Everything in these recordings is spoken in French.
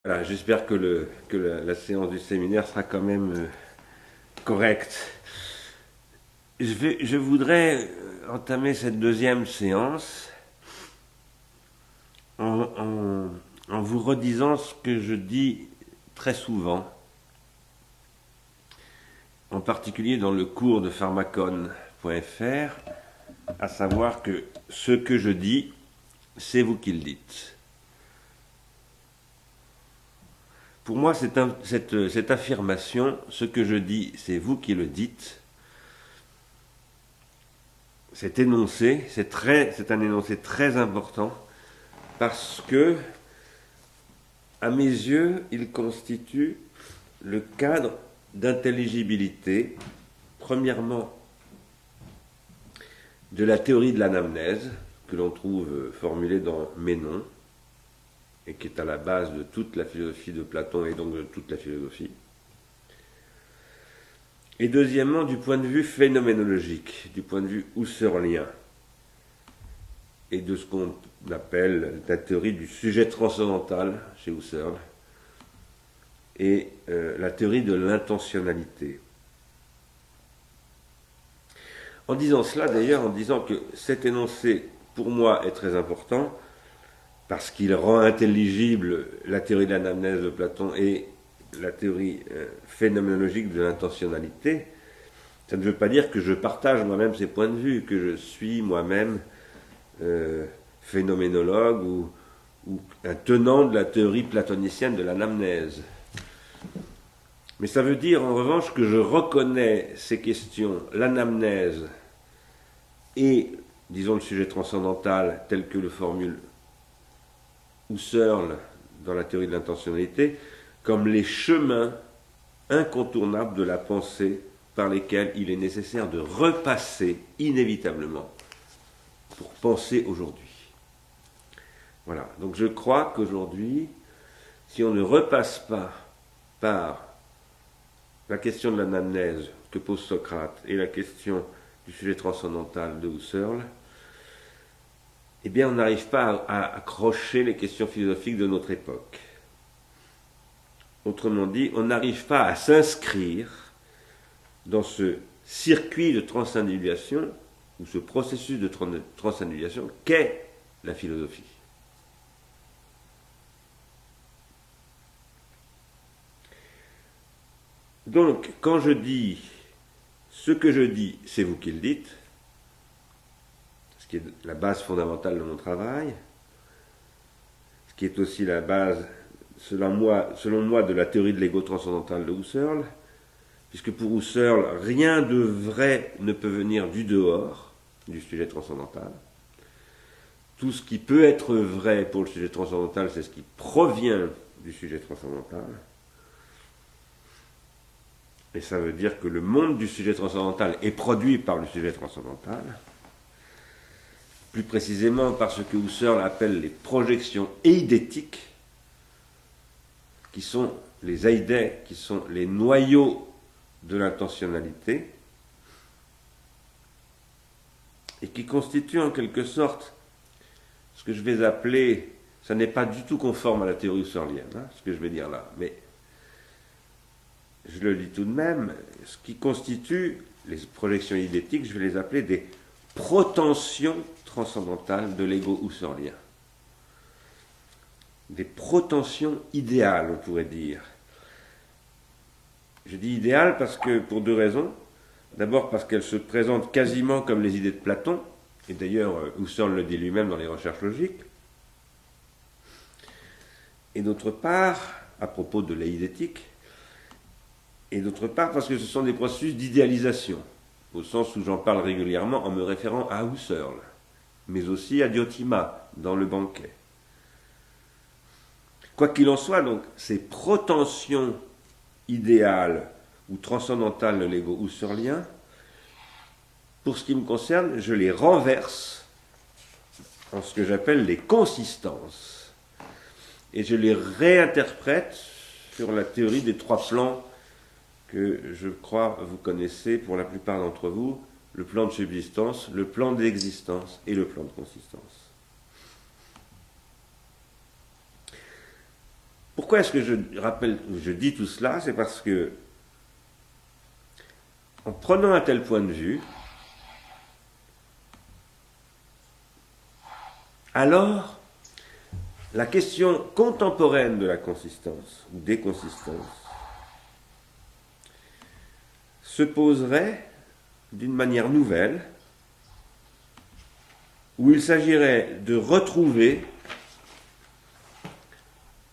Voilà, j'espère que la séance du séminaire sera quand même correcte. Je voudrais entamer cette deuxième séance en, en- en vous redisant ce que je dis très souvent, en particulier dans le cours de pharmacone.fr, à savoir que ce que je dis, c'est vous qui le dites. Pour moi, cette affirmation, ce que je dis, c'est vous qui le dites, cet énoncé, c'est un énoncé très important parce que, à mes yeux, il constitue le cadre d'intelligibilité, premièrement, de la théorie de l'anamnèse, que l'on trouve formulée dans Ménon, et qui est à la base de toute la philosophie de Platon et donc de toute la philosophie. Et deuxièmement, du point de vue phénoménologique, du point de vue husserlien, et de ce qu'on appelle la théorie du sujet transcendantal chez Husserl, et la théorie de l'intentionnalité. En disant cela, d'ailleurs, en disant que cet énoncé, pour moi, est très important, parce qu'il rend intelligible la théorie de l'anamnèse de Platon et la théorie phénoménologique de l'intentionnalité, ça ne veut pas dire que je partage moi-même ces points de vue, que je suis moi-même phénoménologue ou un tenant de la théorie platonicienne de l'anamnèse. Mais ça veut dire en revanche que je reconnais ces questions, l'anamnèse et, disons, le sujet transcendantal tel que le formule Husserl dans la théorie de l'intentionnalité, comme les chemins incontournables de la pensée par lesquels il est nécessaire de repasser inévitablement pour penser aujourd'hui. Voilà, donc je crois qu'aujourd'hui, si on ne repasse pas par la question de l'anamnèse que pose Socrate et la question du sujet transcendantal de Husserl, eh bien on n'arrive pas à accrocher les questions philosophiques de notre époque. Autrement dit, on n'arrive pas à s'inscrire dans ce circuit de transindividuation ou ce processus de transindividuation qu'est la philosophie. Donc, quand je dis ce que je dis, c'est vous qui le dites, ce qui est la base fondamentale de mon travail, ce qui est aussi la base, selon moi de la théorie de l'ego transcendantal de Husserl, puisque pour Husserl, rien de vrai ne peut venir du dehors du sujet transcendantal. Tout ce qui peut être vrai pour le sujet transcendantal, c'est ce qui provient du sujet transcendantal. Et ça veut dire que le monde du sujet transcendantal est produit par le sujet transcendantal. Plus précisément par ce que Husserl appelle les projections eidétiques, qui sont les eidais, qui sont les noyaux de l'intentionnalité, et qui constituent en quelque sorte ce que je vais appeler, ça n'est pas du tout conforme à la théorie husserlienne, ce que je vais dire là, mais je le dis tout de même, ce qui constitue les projections idétiques, je vais les appeler des protensions transcendantales de l'ego husserlien. Des protensions idéales, on pourrait dire. Je dis idéales parce que, pour deux raisons. D'abord parce qu'elles se présentent quasiment comme les idées de Platon, et d'ailleurs Husserl le dit lui-même dans les recherches logiques. Et d'autre part, à propos de l'eidétique, et d'autre part parce que ce sont des processus d'idéalisation, au sens où j'en parle régulièrement en me référant à Husserl, mais aussi à Diotima dans le banquet. Quoi qu'il en soit, donc, ces protensions idéales ou transcendantales de l'ego husserlien, pour ce qui me concerne, je les renverse en ce que j'appelle les consistances. Et je les réinterprète sur la théorie des trois plans que je crois vous connaissez pour la plupart d'entre vous, le plan de subsistance, le plan d'existence et le plan de consistance. pourquoi est-ce que je dis tout cela? C'est parce que, en prenant un tel point de vue, alors, la question contemporaine de la consistance, ou des consistances, se poserait d'une manière nouvelle, où il s'agirait de retrouver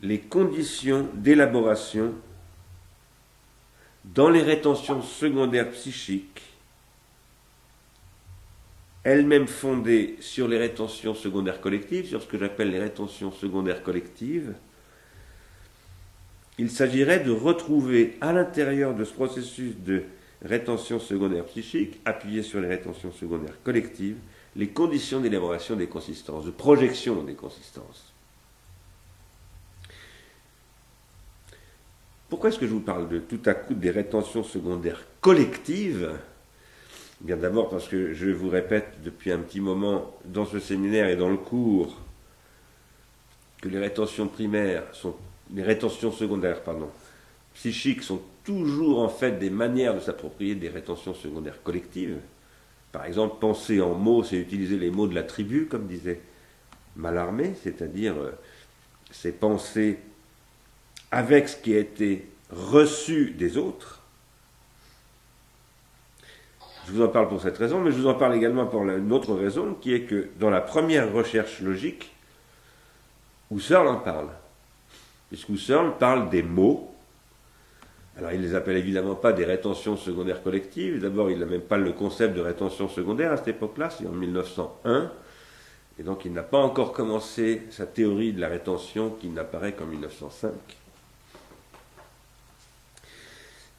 les conditions d'élaboration dans les rétentions secondaires psychiques, elles-mêmes fondées sur les rétentions secondaires collectives, sur ce que j'appelle les rétentions secondaires collectives. Il s'agirait de retrouver à l'intérieur de ce processus de rétention secondaire psychique, appuyé sur les rétentions secondaires collectives, les conditions d'élaboration des consistances, de projection des consistances. Pourquoi est-ce que je vous parle de tout à coup des rétentions secondaires collectives? Bien d'abord parce que je vous répète depuis un petit moment dans ce séminaire et dans le cours que les rétentions secondaires, psychiques sont toujours en fait des manières de s'approprier des rétentions secondaires collectives. Par exemple, penser en mots, c'est utiliser les mots de la tribu, comme disait Mallarmé, c'est-à-dire c'est penser avec ce qui a été reçu des autres. Je vous en parle pour cette raison, mais je vous en parle également pour une autre raison, qui est que dans la première recherche logique, Husserl en parle. Puisqu'Husserl parle des mots. Alors il ne les appelle évidemment pas des rétentions secondaires collectives. D'abord, il n'a même pas le concept de rétention secondaire à cette époque-là, c'est en 1901. Et donc il n'a pas encore commencé sa théorie de la rétention qui n'apparaît qu'en 1905.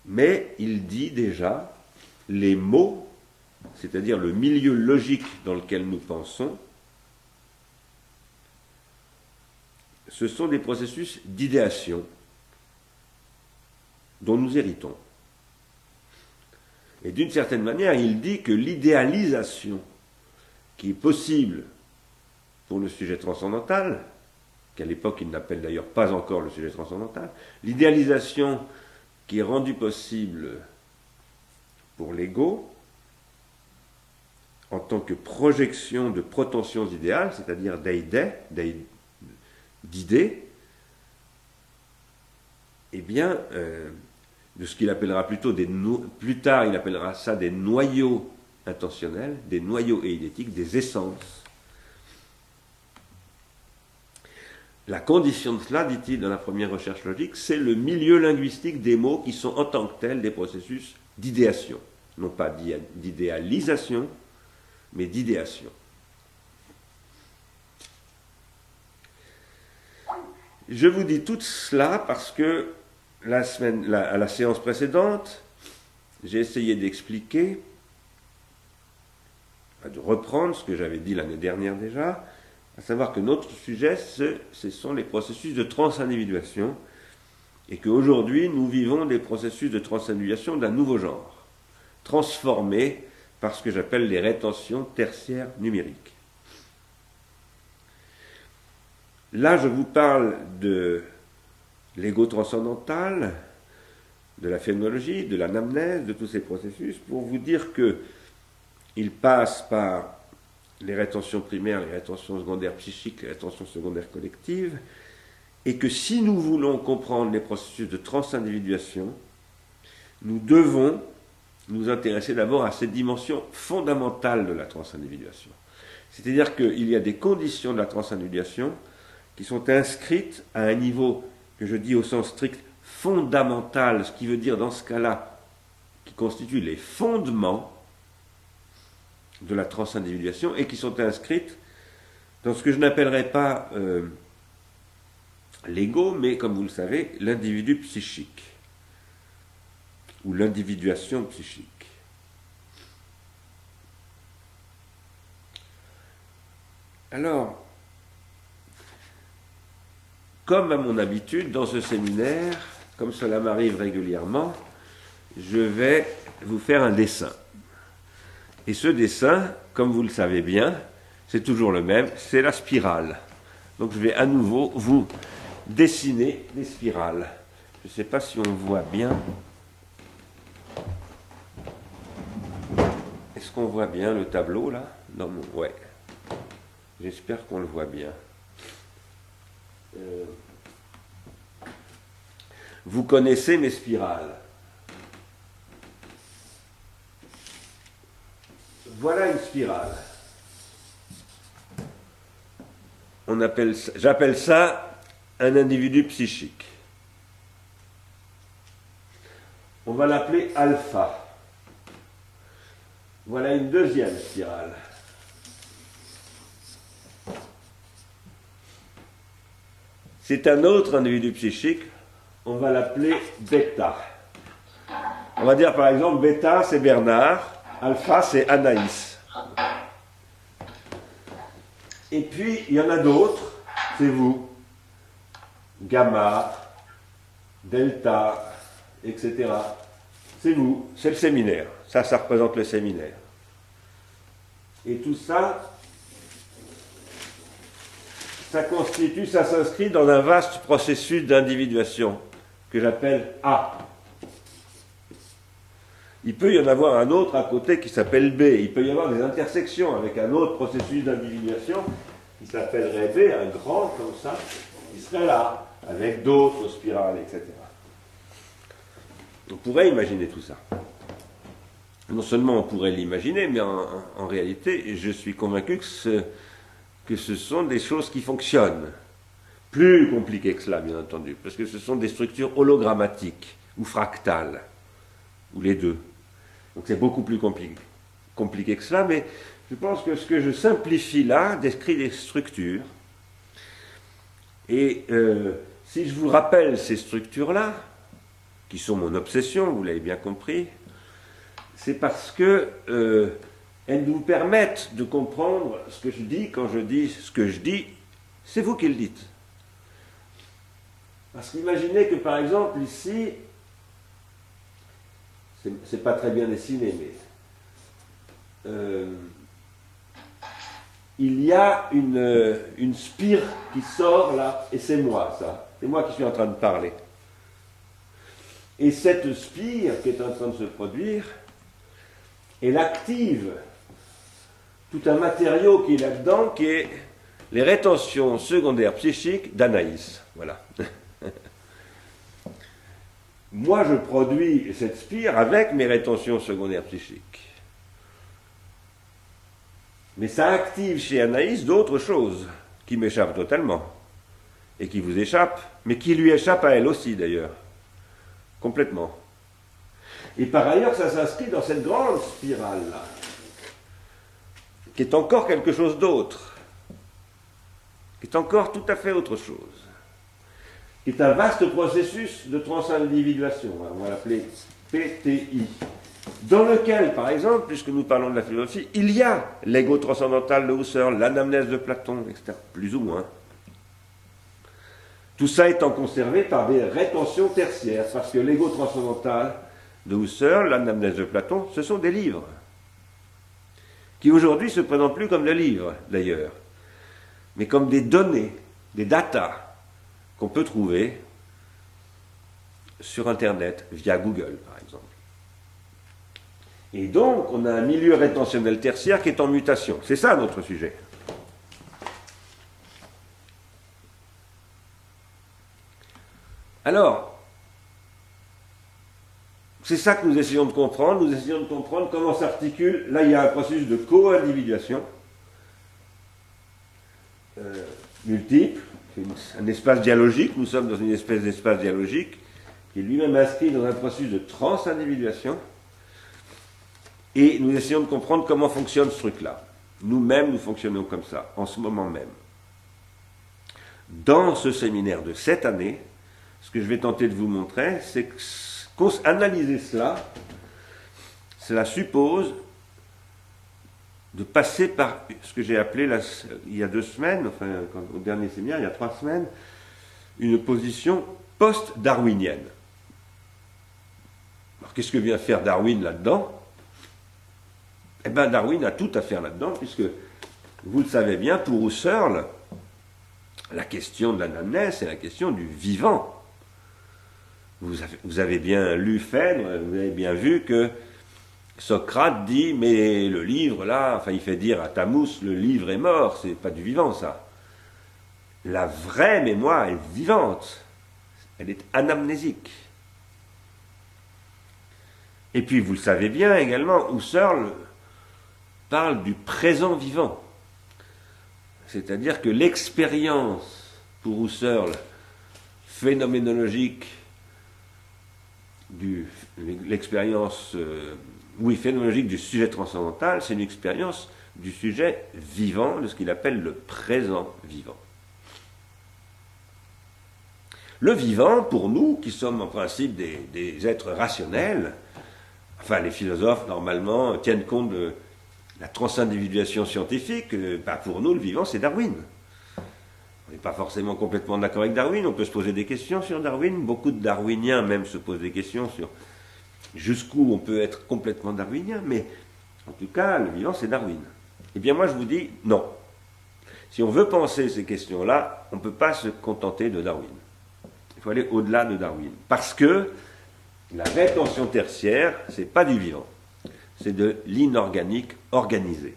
Mais il dit déjà les mots, c'est-à-dire le milieu logique dans lequel nous pensons, ce sont des processus d'idéation dont nous héritons. Et d'une certaine manière, il dit que l'idéalisation qui est possible pour le sujet transcendantal, qu'à l'époque il n'appelle d'ailleurs pas encore le sujet transcendantal, l'idéalisation qui est rendue possible pour l'ego en tant que projection de prétentions idéales, c'est-à-dire d'idées, eh bien, de ce qu'il appellera plus tard, il appellera ça des noyaux intentionnels, des noyaux eidétiques, des essences. La condition de cela, dit-il dans la première recherche logique, c'est le milieu linguistique des mots qui sont en tant que tels des processus d'idéation. Non pas d'idéalisation, mais d'idéation. Je vous dis tout cela parce que à la séance précédente, j'ai essayé d'expliquer, de reprendre ce que j'avais dit l'année dernière déjà, à savoir que notre sujet, ce sont les processus de transindividuation, et qu'aujourd'hui, nous vivons des processus de transindividuation d'un nouveau genre, transformés par ce que j'appelle les rétentions tertiaires numériques. Là, je vous parle de l'ego transcendantal, de la phénoménologie, de l'anamnèse, de tous ces processus, pour vous dire qu'ils passent par les rétentions primaires, les rétentions secondaires psychiques, les rétentions secondaires collectives, et que si nous voulons comprendre les processus de transindividuation, nous devons nous intéresser d'abord à cette dimension fondamentale de la transindividuation. C'est-à-dire qu'il y a des conditions de la transindividuation qui sont inscrites à un niveau que je dis au sens strict fondamental, ce qui veut dire dans ce cas-là, qui constituent les fondements de la transindividuation et qui sont inscrites dans ce que je n'appellerai pas l'ego, mais comme vous le savez, l'individu psychique ou l'individuation psychique. Alors, comme à mon habitude, dans ce séminaire, comme cela m'arrive régulièrement, je vais vous faire un dessin. Et ce dessin, comme vous le savez bien, c'est toujours le même, c'est la spirale. Donc je vais à nouveau vous dessiner des spirales. Je ne sais pas si on voit bien. Est-ce qu'on voit bien le tableau là? Non, ouais. J'espère qu'on le voit bien. Vous connaissez mes spirales. Voilà une spirale. J'appelle ça un individu psychique. On va l'appeler alpha. Voilà une deuxième spirale. C'est un autre individu psychique. On va l'appeler bêta. On va dire par exemple bêta c'est Bernard, alpha c'est Anaïs. Et puis il y en a d'autres, c'est vous. Gamma, delta, etc. C'est vous, c'est le séminaire. Ça représente le séminaire. Et tout ça, ça s'inscrit dans un vaste processus d'individuation que j'appelle A. Il peut y en avoir un autre à côté qui s'appelle B. Il peut y avoir des intersections avec un autre processus d'individuation qui s'appellerait B, un grand comme ça, qui serait là, avec d'autres spirales, etc. On pourrait imaginer tout ça. Non seulement on pourrait l'imaginer, mais en réalité, je suis convaincu que ce sont des choses qui fonctionnent. Plus compliquées que cela, bien entendu, parce que ce sont des structures hologrammatiques ou fractales, ou les deux. Donc c'est beaucoup plus compliqué que cela, mais je pense que ce que je simplifie là décrit des structures. Et si je vous rappelle ces structures-là, qui sont mon obsession, vous l'avez bien compris, c'est parce que elles nous permettent de comprendre ce que je dis. Quand je dis ce que je dis, c'est vous qui le dites. Parce qu'imaginez que par exemple ici, c'est pas très bien dessiné, mais il y a une spire qui sort là, et c'est moi ça. C'est moi qui suis en train de parler. Et cette spire qui est en train de se produire, elle active tout un matériau qui est là-dedans, qui est les rétentions secondaires psychiques d'Anaïs. Voilà. Moi, je produis cette spire avec mes rétentions secondaires psychiques. Mais ça active chez Anaïs d'autres choses qui m'échappent totalement et qui vous échappent, mais qui lui échappent à elle aussi d'ailleurs, complètement. Et par ailleurs, ça s'inscrit dans cette grande spirale-là, qui est encore quelque chose d'autre, qui est encore tout à fait autre chose, qui est un vaste processus de transindividuation, on va l'appeler PTI, dans lequel, par exemple, puisque nous parlons de la philosophie, il y a l'ego transcendantal de Husserl, l'anamnèse de Platon, etc., plus ou moins. Tout ça étant conservé par des rétentions tertiaires, parce que l'ego transcendantal de Husserl, l'anamnèse de Platon, ce sont des livres, qui aujourd'hui se présentent plus comme des livres, d'ailleurs, mais comme des données, des datas, qu'on peut trouver sur Internet, via Google, par exemple. Et donc, on a un milieu rétentionnel tertiaire qui est en mutation. C'est ça notre sujet. Alors, c'est ça que nous essayons de comprendre. Nous essayons de comprendre comment s'articule. Là, il y a un processus de co-individuation multiple, un espace dialogique. Nous sommes dans une espèce d'espace dialogique qui est lui-même inscrit dans un processus de transindividuation. Et nous essayons de comprendre comment fonctionne ce truc-là. Nous-mêmes, nous fonctionnons comme ça, en ce moment même. Dans ce séminaire de cette année, ce que je vais tenter de vous montrer, c'est qu'analyser cela suppose de passer par ce que j'ai appelé, il y a 2 semaines, enfin au dernier séminaire, il y a 3 semaines, une position post-darwinienne. Alors qu'est-ce que vient faire Darwin là-dedans ? Eh bien, Darwin a tout à faire là-dedans, puisque, vous le savez bien, pour Husserl, La question de l'anamnèse, c'est la question du vivant. Vous avez bien lu Phèdre, vous avez bien vu que Socrate dit, mais le livre là, enfin il fait dire à Thammus, le livre est mort, c'est pas du vivant ça. La vraie mémoire est vivante, elle est anamnésique. Et puis vous le savez bien également, Husserl parle du présent vivant. C'est-à-dire que l'expérience, pour Husserl, phénoménologique, l'expérience phénoménologique du sujet transcendantal, c'est une expérience du sujet vivant, de ce qu'il appelle le présent vivant. Le vivant, pour nous, qui sommes en principe des êtres rationnels, enfin les philosophes normalement tiennent compte de la transindividuation scientifique, pour nous le vivant c'est Darwin. On n'est pas forcément complètement d'accord avec Darwin, on peut se poser des questions sur Darwin, beaucoup de darwiniens même se posent des questions sur jusqu'où on peut être complètement darwinien, mais en tout cas le vivant c'est Darwin. Eh bien moi je vous dis non. Si on veut penser ces questions-là, on ne peut pas se contenter de Darwin. Il faut aller au-delà de Darwin. Parce que la rétention tertiaire, ce n'est pas du vivant. C'est de l'inorganique organisé.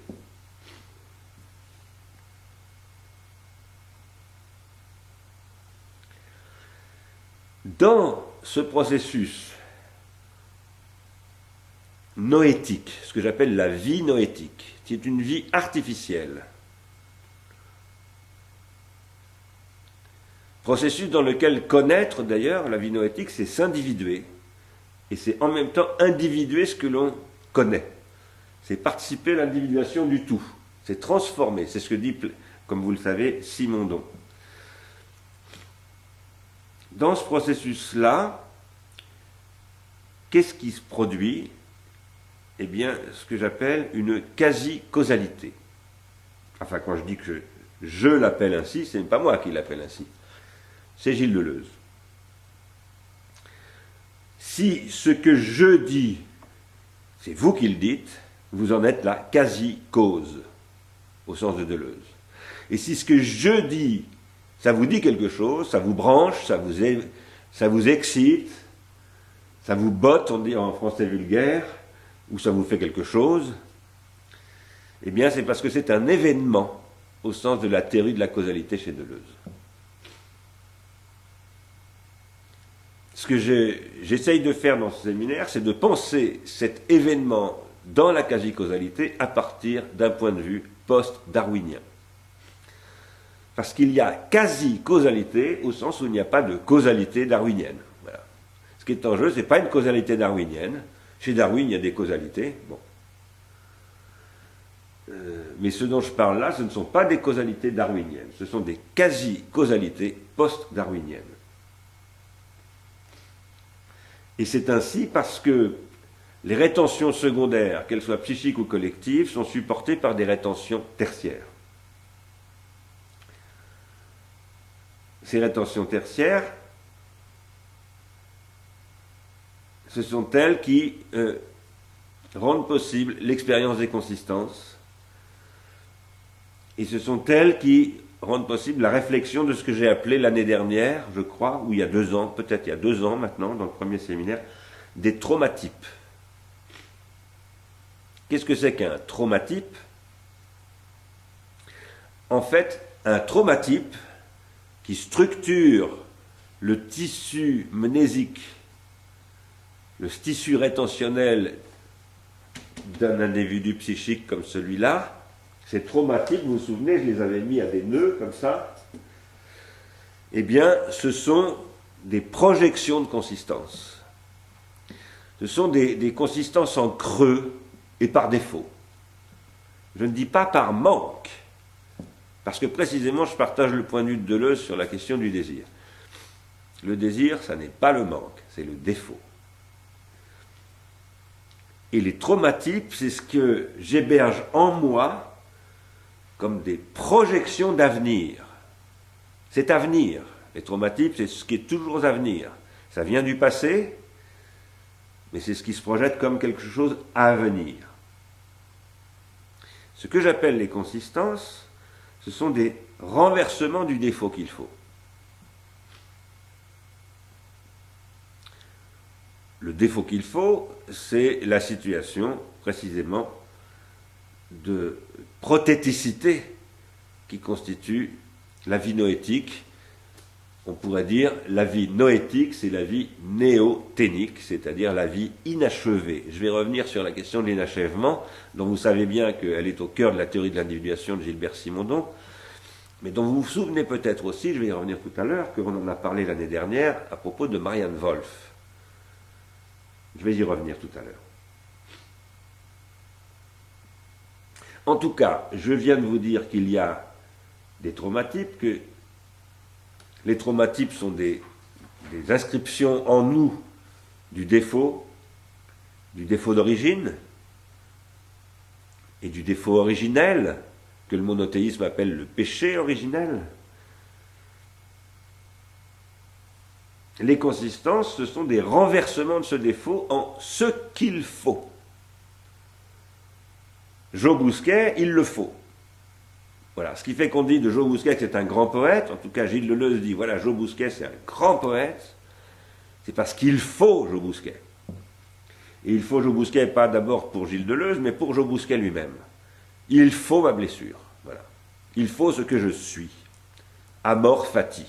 Dans ce processus noétique, ce que j'appelle la vie noétique, qui est une vie artificielle, processus dans lequel connaître, d'ailleurs, la vie noétique, c'est s'individuer. Et c'est en même temps individuer ce que l'on connaît. C'est participer à l'individuation du tout. C'est transformer. C'est ce que dit, comme vous le savez, Simondon. Dans ce processus-là, qu'est-ce qui se produit? Eh bien, ce que j'appelle une quasi-causalité. Enfin, quand je dis que je l'appelle ainsi, ce n'est pas moi qui l'appelle ainsi. C'est Gilles Deleuze. Si ce que je dis, c'est vous qui le dites, vous en êtes la quasi-cause, au sens de Deleuze. Et si ce que je dis, ça vous dit quelque chose, ça vous branche, ça vous excite, ça vous botte, on dit en français vulgaire, ou ça vous fait quelque chose, eh bien c'est parce que c'est un événement, au sens de la théorie de la causalité chez Deleuze. Ce que j'essaye de faire dans ce séminaire, c'est de penser cet événement dans la quasi-causalité à partir d'un point de vue post-darwinien. Parce qu'il y a quasi-causalité au sens où il n'y a pas de causalité darwinienne. Voilà. Ce qui est en jeu, ce n'est pas une causalité darwinienne. Chez Darwin, il y a des causalités. Bon. Mais ce dont je parle là, ce ne sont pas des causalités darwiniennes. Ce sont des quasi-causalités post-darwiniennes. Et c'est ainsi parce que les rétentions secondaires, qu'elles soient psychiques ou collectives, sont supportées par des rétentions tertiaires. Ces rétentions tertiaires, ce sont elles qui rendent possible l'expérience des consistances, et ce sont elles qui rendent possible la réflexion de ce que j'ai appelé l'année dernière, je crois, ou il y a 2 ans, peut-être il y a 2 ans maintenant, dans le premier séminaire, des traumatypes. Qu'est-ce que c'est qu'un traumatype? En fait, un traumatype qui structure le tissu mnésique, le tissu rétentionnel d'un individu psychique comme celui-là, ces traumatypes, vous vous souvenez, je les avais mis à des nœuds comme ça, eh bien, ce sont des projections de consistance. Ce sont des consistances en creux et par défaut. Je ne dis pas par manque, parce que précisément je partage le point de vue de Deleuze sur la question du désir. Le désir, ça n'est pas le manque, c'est le défaut. Et les traumatypes, c'est ce que j'héberge en moi comme des projections d'avenir. C'est à venir. Les traumatypes, c'est ce qui est toujours à venir. Ça vient du passé, mais c'est ce qui se projette comme quelque chose à venir. Ce que j'appelle les consistances, ce sont des renversement du défaut qu'il faut. Le défaut qu'il faut, c'est la situation précisément de prothéticité qui constitue la vie noétique. On pourrait dire la vie noétique, c'est la vie néothénique, c'est-à-dire la vie inachevée. Je vais revenir sur la question de l'inachèvement, dont vous savez bien qu'elle est au cœur de la théorie de l'individuation de Gilbert Simondon, mais dont vous vous souvenez peut-être aussi, je vais y revenir tout à l'heure, qu'on en a parlé l'année dernière à propos de Marianne Wolf. Je vais y revenir tout à l'heure. En tout cas, je viens de vous dire qu'il y a des traumatypes, que les traumatypes sont des inscriptions en nous du défaut d'origine et du défaut originel, que le monothéisme appelle le péché originel. Les consistances, ce sont des renversements de ce défaut en ce qu'il faut. Jo Bousquet, il le faut. Voilà, ce qui fait qu'on dit de Jo Bousquet que c'est un grand poète, en tout cas Gilles Deleuze dit, voilà, Jo Bousquet c'est un grand poète, c'est parce qu'il faut Jo Bousquet. Et il faut Jo Bousquet pas d'abord pour Gilles Deleuze, mais pour Jo Bousquet lui-même. Il faut ma blessure, voilà. Il faut ce que je suis. Amor fati.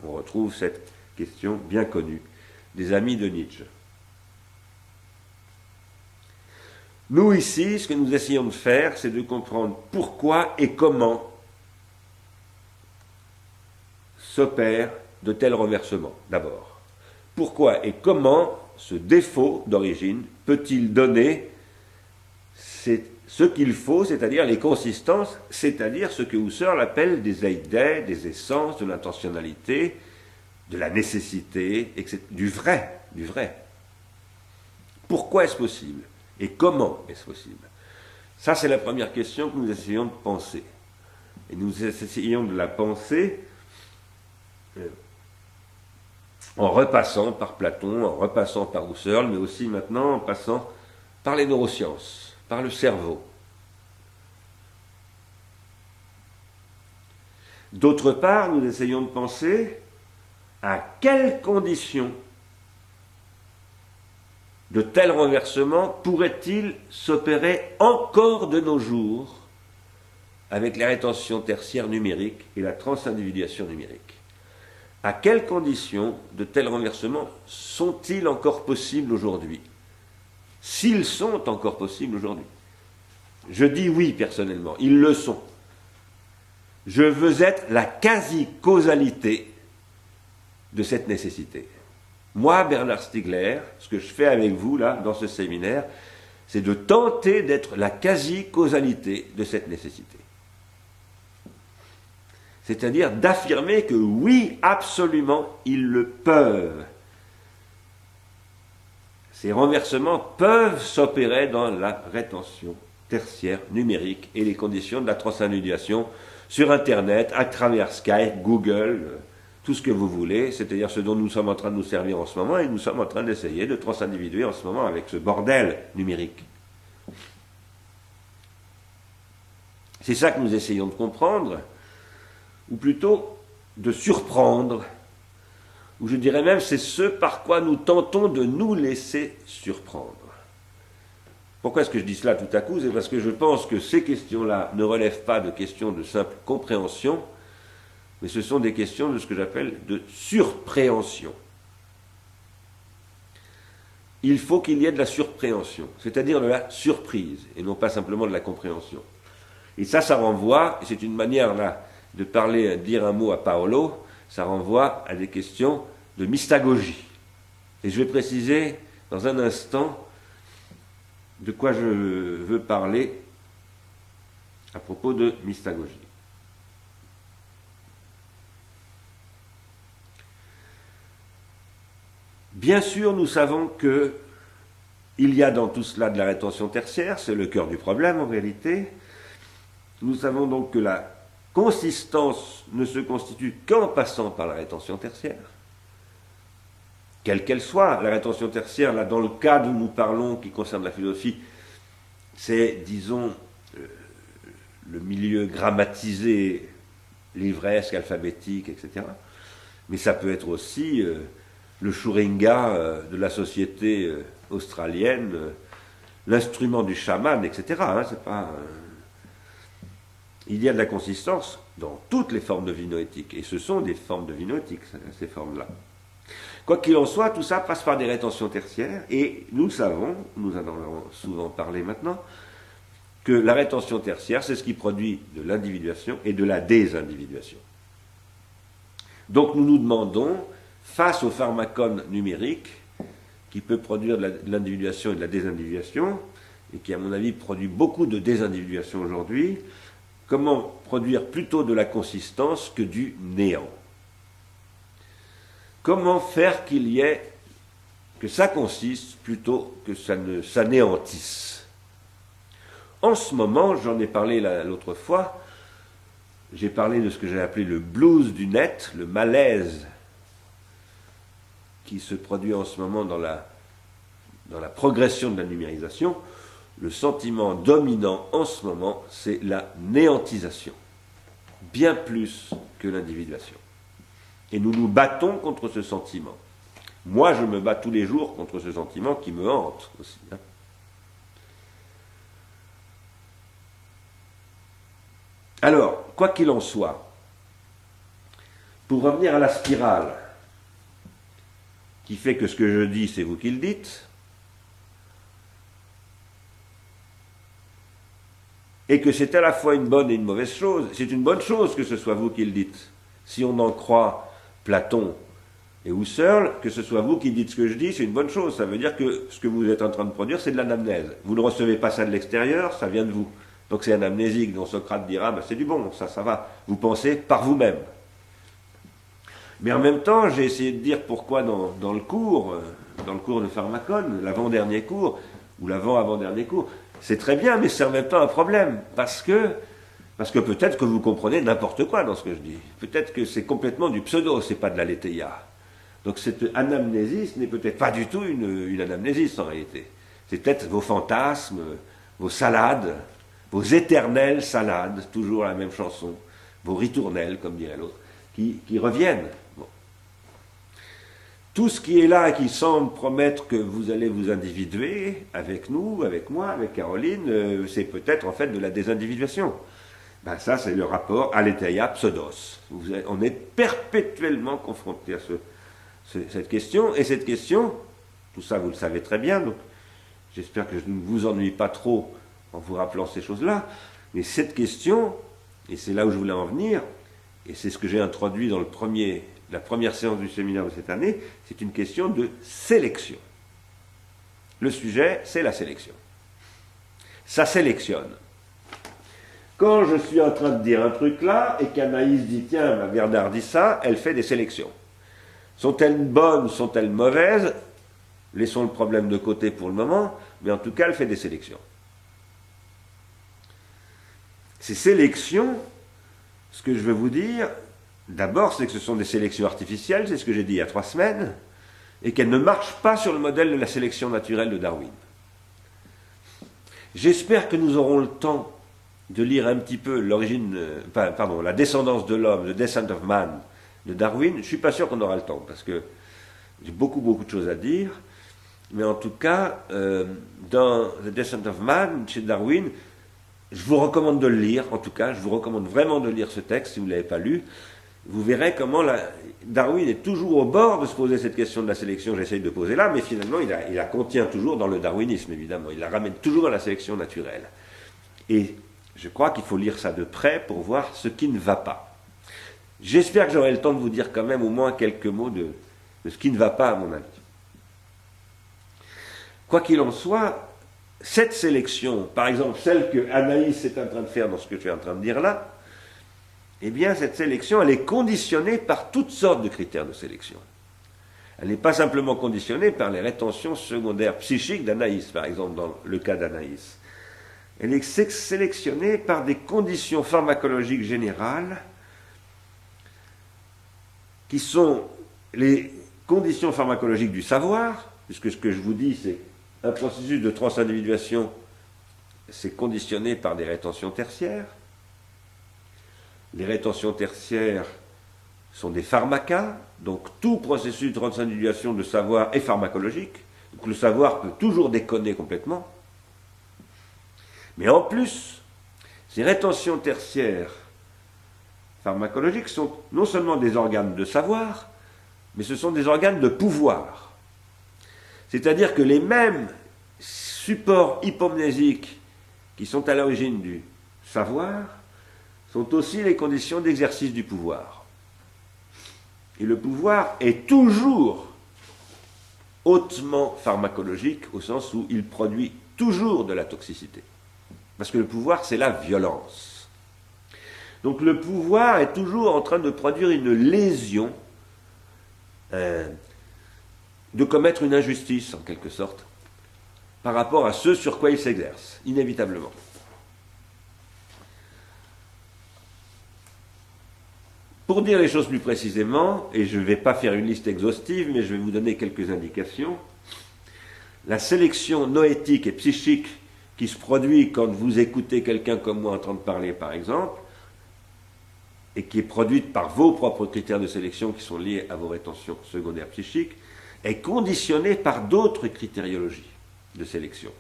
On retrouve cette question bien connue des amis de Nietzsche. Nous, ici, ce que nous essayons de faire, c'est de comprendre pourquoi et comment s'opèrent de tels renversements, d'abord. Pourquoi et comment ce défaut d'origine peut-il donner ce qu'il faut, c'est-à-dire les consistances, c'est-à-dire ce que Husserl appelle des idées, des essences, de l'intentionnalité, de la nécessité, etc., du vrai. Pourquoi est-ce possible ? Et comment est-ce possible ? Ça, c'est la première question que nous essayons de penser. Et nous essayons de la penser en repassant par Platon, en repassant par Husserl, mais aussi maintenant en passant par les neurosciences, par le cerveau. D'autre part, nous essayons de penser à quelles conditions de tels renversements pourraient-ils s'opérer encore de nos jours avec la rétention tertiaire numérique et la transindividuation numérique. À quelles conditions de tels renversements sont-ils encore possibles aujourd'hui ? S'ils sont encore possibles aujourd'hui. Je dis oui personnellement, ils le sont. Je veux être la quasi-causalité de cette nécessité. Moi, Bernard Stiegler, ce que je fais avec vous, là, dans ce séminaire, c'est de tenter d'être la quasi-causalité de cette nécessité. C'est-à-dire d'affirmer que oui, absolument, ils le peuvent. Ces renversements peuvent s'opérer dans la rétention tertiaire numérique et les conditions de la transindividuation sur Internet, à travers Skype, Google, tout ce que vous voulez, c'est-à-dire ce dont nous sommes en train de nous servir en ce moment, et nous sommes en train d'essayer de transindividuer en ce moment avec ce bordel numérique. C'est ça que nous essayons de comprendre, ou plutôt de surprendre, ou je dirais même c'est ce par quoi nous tentons de nous laisser surprendre. Pourquoi est-ce que je dis cela tout à coup ? C'est parce que je pense que ces questions-là ne relèvent pas de questions de simple compréhension, mais ce sont des questions de ce que j'appelle de surpréhension. Il faut qu'il y ait de la surpréhension, c'est-à-dire de la surprise, et non pas simplement de la compréhension. Et ça renvoie, et c'est une manière là de parler, de dire un mot à Paolo, ça renvoie à des questions de mystagogie. Et je vais préciser dans un instant de quoi je veux parler à propos de mystagogie. Bien sûr, nous savons qu'il y a dans tout cela de la rétention tertiaire, c'est le cœur du problème en réalité. Nous savons donc que la consistance ne se constitue qu'en passant par la rétention tertiaire. Quelle qu'elle soit, la rétention tertiaire, là, dans le cas dont nous parlons, qui concerne la philosophie, c'est, disons, le milieu grammatisé livresque, alphabétique, etc. Mais ça peut être aussi le Shuringa de la société australienne, l'instrument du chaman, etc. Hein, c'est pas, il y a de la consistance dans toutes les formes de vie noétique, et ce sont des formes de vie noétique, ces formes-là. Quoi qu'il en soit, tout ça passe par des rétentions tertiaires, et nous savons, nous en avons souvent parlé maintenant, que la rétention tertiaire, c'est ce qui produit de l'individuation et de la désindividuation. Donc nous nous demandons, face au pharmacone numérique, qui peut produire de l'individuation et de la désindividuation, et qui, à mon avis, produit beaucoup de désindividuation aujourd'hui, comment produire plutôt de la consistance que du néant? Comment faire qu'il y ait, que ça consiste plutôt que ça ne s'anéantisse? En ce moment, j'en ai parlé l'autre fois, j'ai parlé de ce que j'ai appelé le blues du net, le malaise qui se produit en ce moment dans la progression de la numérisation. Le sentiment dominant en ce moment, c'est la néantisation, bien plus que l'individuation. Et nous nous battons contre ce sentiment. Moi, je me bats tous les jours contre ce sentiment qui me hante aussi. Hein. Alors, quoi qu'il en soit, pour revenir à la spirale, qui fait que ce que je dis, c'est vous qui le dites, et que c'est à la fois une bonne et une mauvaise chose. C'est une bonne chose que ce soit vous qui le dites. Si on en croit Platon et Husserl, que ce soit vous qui dites ce que je dis, c'est une bonne chose. Ça veut dire que ce que vous êtes en train de produire, c'est de l'anamnèse. Vous ne recevez pas ça de l'extérieur, ça vient de vous. Donc c'est anamnésique, dont Socrate dira, ben c'est du bon, ça va. Vous pensez par vous-même. Mais en même temps, j'ai essayé de dire pourquoi dans le cours de Pharmacone, l'avant-dernier cours, ou l'avant-avant-dernier cours, c'est très bien, mais c'est en même temps un problème, parce que peut-être que vous comprenez n'importe quoi dans ce que je dis. Peut-être que c'est complètement du pseudo, c'est pas de la létheia. Donc cette anamnésis n'est peut-être pas du tout une anamnésis en réalité. C'est peut-être vos fantasmes, vos salades, vos éternelles salades, toujours la même chanson, vos ritournelles, comme dirait l'autre, qui reviennent. Bon. Tout ce qui est là et qui semble promettre que vous allez vous individuer avec nous, avec moi, avec Caroline, c'est peut-être en fait de la désindividuation. Ben ça, c'est le rapport aletheia pseudos. On est perpétuellement confronté à cette question, et cette question, tout ça vous le savez très bien, donc j'espère que je ne vous ennuie pas trop en vous rappelant ces choses-là, mais cette question, et c'est là où je voulais en venir, et c'est ce que j'ai introduit dans la première séance du séminaire de cette année, c'est une question de sélection. Le sujet, c'est la sélection. Ça sélectionne. Quand je suis en train de dire un truc là, et qu'Anaïs dit, tiens, Bernard dit ça, elle fait des sélections. Sont-elles bonnes, sont-elles mauvaises? Laissons le problème de côté pour le moment, mais en tout cas, elle fait des sélections. Ces sélections, ce que je veux vous dire, d'abord, c'est que ce sont des sélections artificielles, c'est ce que j'ai dit il y a 3 semaines, et qu'elles ne marchent pas sur le modèle de la sélection naturelle de Darwin. J'espère que nous aurons le temps de lire un petit peu la descendance de l'homme, The Descent of Man, de Darwin. Je ne suis pas sûr qu'on aura le temps, parce que j'ai beaucoup de choses à dire, mais en tout cas, dans The Descent of Man, chez Darwin, je vous recommande de le lire, en tout cas, je vous recommande vraiment de lire ce texte, si vous ne l'avez pas lu. Vous verrez comment Darwin est toujours au bord de se poser cette question de la sélection, j'essaye de poser là, mais finalement, il la contient toujours dans le darwinisme, évidemment. Il la ramène toujours à la sélection naturelle. Et je crois qu'il faut lire ça de près pour voir ce qui ne va pas. J'espère que j'aurai le temps de vous dire quand même au moins quelques mots de ce qui ne va pas, à mon avis. Quoi qu'il en soit, cette sélection, par exemple celle que Anaïs est en train de faire dans ce que tu es en train de dire là, eh bien cette sélection, elle est conditionnée par toutes sortes de critères de sélection. Elle n'est pas simplement conditionnée par les rétentions secondaires psychiques d'Anaïs, par exemple dans le cas d'Anaïs. Elle est sélectionnée par des conditions pharmacologiques générales qui sont les conditions pharmacologiques du savoir, puisque ce que je vous dis, c'est un processus de transindividuation, c'est conditionné par des rétentions tertiaires. Les rétentions tertiaires sont des pharmacas, donc tout processus de transindividuation de savoir est pharmacologique. Donc le savoir peut toujours déconner complètement. Mais en plus, ces rétentions tertiaires pharmacologiques sont non seulement des organes de savoir, mais ce sont des organes de pouvoir. C'est-à-dire que les mêmes supports hypomnésiques qui sont à l'origine du savoir sont aussi les conditions d'exercice du pouvoir. Et le pouvoir est toujours hautement pharmacologique au sens où il produit toujours de la toxicité. Parce que le pouvoir, c'est la violence. Donc le pouvoir est toujours en train de produire une lésion, de commettre une injustice en quelque sorte, par rapport à ce sur quoi il s'exerce, inévitablement. Pour dire les choses plus précisément, et je ne vais pas faire une liste exhaustive, mais je vais vous donner quelques indications, la sélection noétique et psychique qui se produit quand vous écoutez quelqu'un comme moi en train de parler, par exemple, et qui est produite par vos propres critères de sélection qui sont liés à vos rétentions secondaires psychiques, est conditionnée par d'autres critériologies de sélection.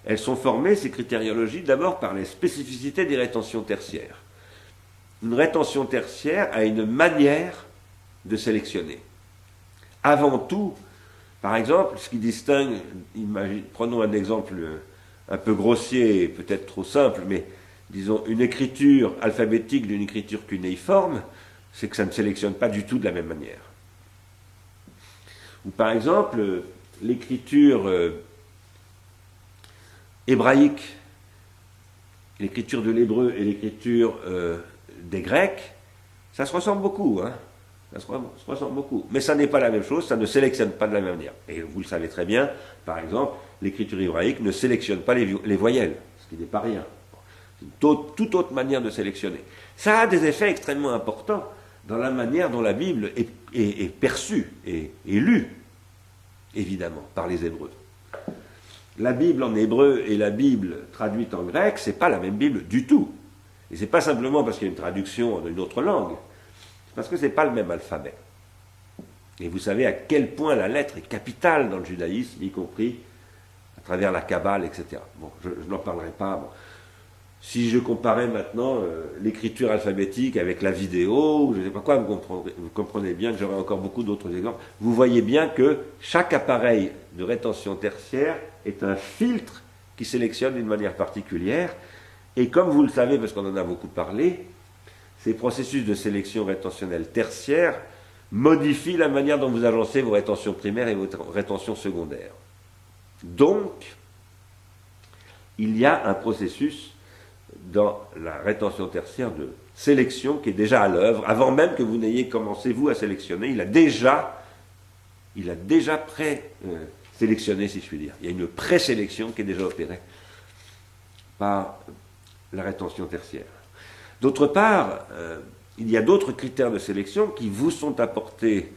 Elles sont formées, ces critériologies, d'abord par les spécificités des rétentions tertiaires. Une rétention tertiaire a une manière de sélectionner. Avant tout, par exemple, ce qui distingue, prenons un exemple un peu grossier et peut-être trop simple, mais disons une écriture alphabétique d'une écriture cunéiforme, c'est que ça ne sélectionne pas du tout de la même manière. Ou par exemple, l'écriture hébraïque, l'écriture de l'hébreu et l'écriture des Grecs, ça se ressemble beaucoup, hein. Ça se ressemble beaucoup. Mais ça n'est pas la même chose, ça ne sélectionne pas de la même manière. Et vous le savez très bien, par exemple, l'écriture hébraïque ne sélectionne pas les voyelles, ce qui n'est pas rien. C'est une toute autre manière de sélectionner. Ça a des effets extrêmement importants dans la manière dont la Bible est perçue et lue, évidemment, par les Hébreux. La Bible en hébreu et la Bible traduite en grec, c'est pas la même Bible du tout. Et c'est pas simplement parce qu'il y a une traduction d'une autre langue, c'est parce que c'est pas le même alphabet. Et vous savez à quel point la lettre est capitale dans le judaïsme, y compris à travers la Kabbale, etc. Bon, je n'en parlerai pas. Bon. Si je comparais maintenant l'écriture alphabétique avec la vidéo, je ne sais pas quoi, vous comprenez bien que j'aurai encore beaucoup d'autres exemples. Vous voyez bien que chaque appareil de rétention tertiaire est un filtre qui sélectionne d'une manière particulière. Et comme vous le savez, parce qu'on en a beaucoup parlé, ces processus de sélection rétentionnelle tertiaire modifient la manière dont vous agencez vos rétentions primaires et vos rétentions secondaires. Donc, il y a un processus dans la rétention tertiaire de sélection qui est déjà à l'œuvre, avant même que vous n'ayez commencé, vous, à sélectionner, il a déjà pré-sélectionné, si je puis dire. Il y a une présélection qui est déjà opérée par la rétention tertiaire. D'autre part, il y a d'autres critères de sélection qui vous sont apportés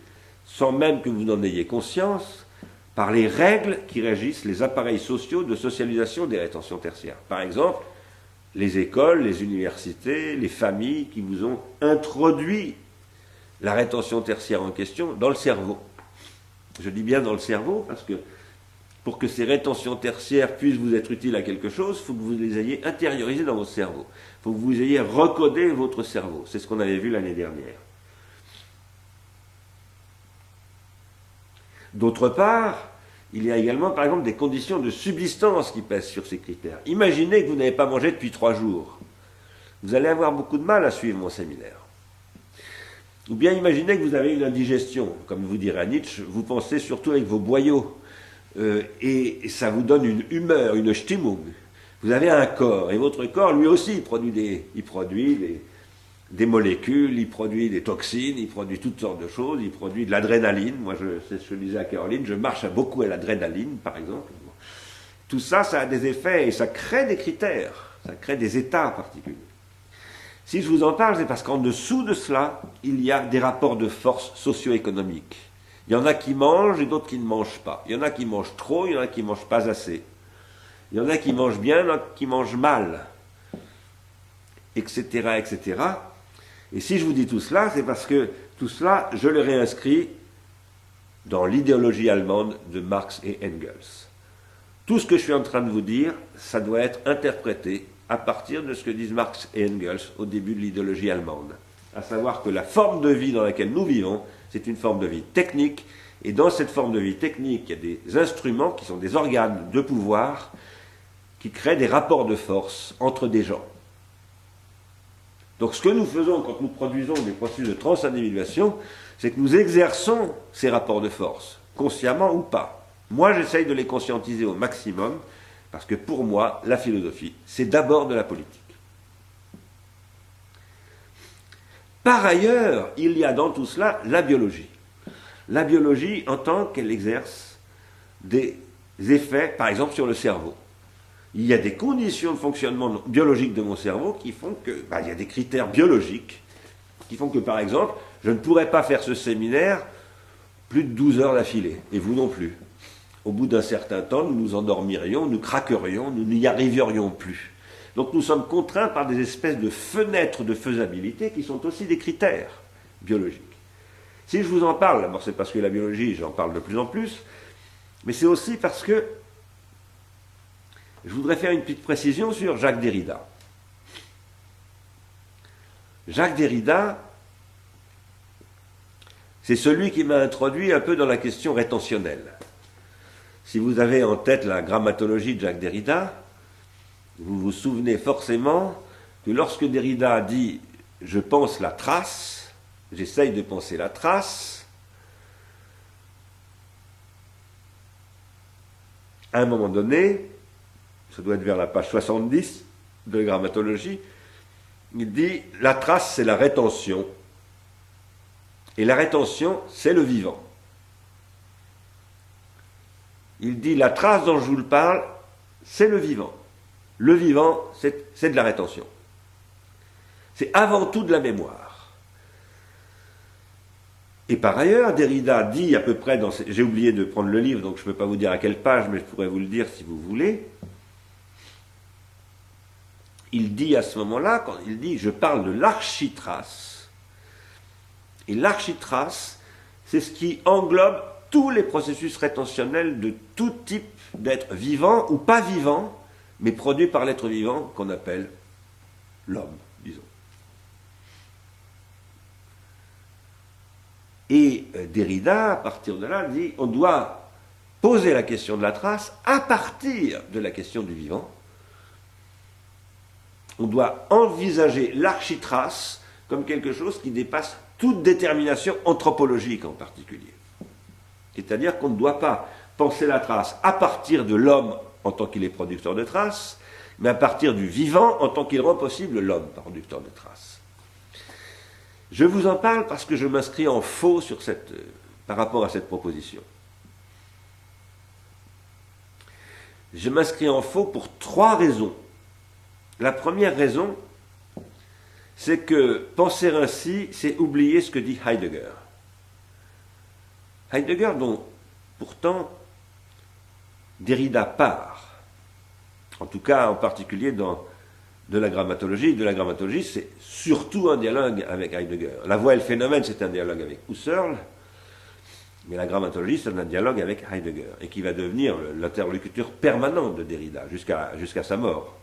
sans même que vous n'en ayez conscience par les règles qui régissent les appareils sociaux de socialisation des rétentions tertiaires. Par exemple, les écoles, les universités, les familles qui vous ont introduit la rétention tertiaire en question dans le cerveau. Je dis bien dans le cerveau parce que pour que ces rétentions tertiaires puissent vous être utiles à quelque chose, il faut que vous les ayez intériorisées dans votre cerveau. Il faut que vous ayez recodé votre cerveau. C'est ce qu'on avait vu l'année dernière. D'autre part, il y a également, par exemple, des conditions de subsistance qui pèsent sur ces critères. Imaginez que vous n'avez pas mangé depuis 3 jours. Vous allez avoir beaucoup de mal à suivre mon séminaire. Ou bien imaginez que vous avez une indigestion. Comme vous dirait Nietzsche, vous pensez surtout avec vos boyaux. Et ça vous donne une humeur, une Stimmung. Vous avez un corps, et votre corps, lui aussi, il produit des molécules, il produit des toxines, il produit toutes sortes de choses, il produit de l'adrénaline. Moi, c'est ce que je disais à Caroline, je marche beaucoup à l'adrénaline, par exemple. Tout ça, ça a des effets, et ça crée des critères, ça crée des états particuliers. Si je vous en parle, c'est parce qu'en dessous de cela, il y a des rapports de force socio-économiques. Il y en a qui mangent et d'autres qui ne mangent pas. Il y en a qui mangent trop, il y en a qui ne mangent pas assez. Il y en a qui mangent bien, il y en a qui mangent mal. Etc., etc. Et si je vous dis tout cela, c'est parce que tout cela, je le réinscris dans l'idéologie allemande de Marx et Engels. Tout ce que je suis en train de vous dire, ça doit être interprété à partir de ce que disent Marx et Engels au début de l'idéologie allemande. À savoir que la forme de vie dans laquelle nous vivons, c'est une forme de vie technique, et dans cette forme de vie technique, il y a des instruments qui sont des organes de pouvoir qui créent des rapports de force entre des gens. Donc ce que nous faisons quand nous produisons des processus de transindividuation, c'est que nous exerçons ces rapports de force, consciemment ou pas. Moi, j'essaye de les conscientiser au maximum, parce que pour moi, la philosophie, c'est d'abord de la politique. Par ailleurs, il y a dans tout cela la biologie. La biologie en tant qu'elle exerce des effets, par exemple, sur le cerveau. Il y a des conditions de fonctionnement biologique de mon cerveau qui font que, il y a des critères biologiques qui font que, par exemple, je ne pourrais pas faire ce séminaire plus de 12 heures d'affilée, et vous non plus. Au bout d'un certain temps, nous nous endormirions, nous craquerions, nous n'y arriverions plus. Donc nous sommes contraints par des espèces de fenêtres de faisabilité qui sont aussi des critères biologiques. Si je vous en parle, d'abord c'est parce que la biologie, j'en parle de plus en plus, mais c'est aussi parce que je voudrais faire une petite précision sur Jacques Derrida. Jacques Derrida, c'est celui qui m'a introduit un peu dans la question rétentionnelle. Si vous avez en tête la grammatologie de Jacques Derrida, vous vous souvenez forcément que lorsque Derrida dit « je pense la trace », j'essaye de penser la trace, à un moment donné, ça doit être vers la page 70 de la grammatologie, il dit « la trace c'est la rétention, et la rétention c'est le vivant ». Il dit, la trace dont je vous parle, c'est le vivant. Le vivant, c'est de la rétention. C'est avant tout de la mémoire. Et par ailleurs, Derrida dit à peu près, j'ai oublié de prendre le livre, donc je ne peux pas vous dire à quelle page, mais je pourrais vous le dire si vous voulez. Il dit à ce moment-là, quand il dit, je parle de l'architrace. Et l'architrace, c'est ce qui englobe tous les processus rétentionnels de tout type d'être vivant ou pas vivant, mais produits par l'être vivant qu'on appelle l'homme, disons. Et Derrida, à partir de là, dit on doit poser la question de la trace à partir de la question du vivant. On doit envisager l'architrace comme quelque chose qui dépasse toute détermination anthropologique en particulier. C'est-à-dire qu'on ne doit pas penser la trace à partir de l'homme en tant qu'il est producteur de traces, mais à partir du vivant en tant qu'il rend possible l'homme producteur de traces. Je vous en parle parce que je m'inscris en faux par rapport à cette proposition. Je m'inscris en faux pour 3 raisons. La première raison, c'est que penser ainsi, c'est oublier ce que dit Heidegger. Heidegger, dont pourtant Derrida part, en tout cas en particulier de la grammatologie. De la grammatologie, c'est surtout un dialogue avec Heidegger. La voix et le phénomène, c'est un dialogue avec Husserl, mais la grammatologie, c'est un dialogue avec Heidegger, et qui va devenir l'interlocuteur permanent de Derrida jusqu'à sa mort.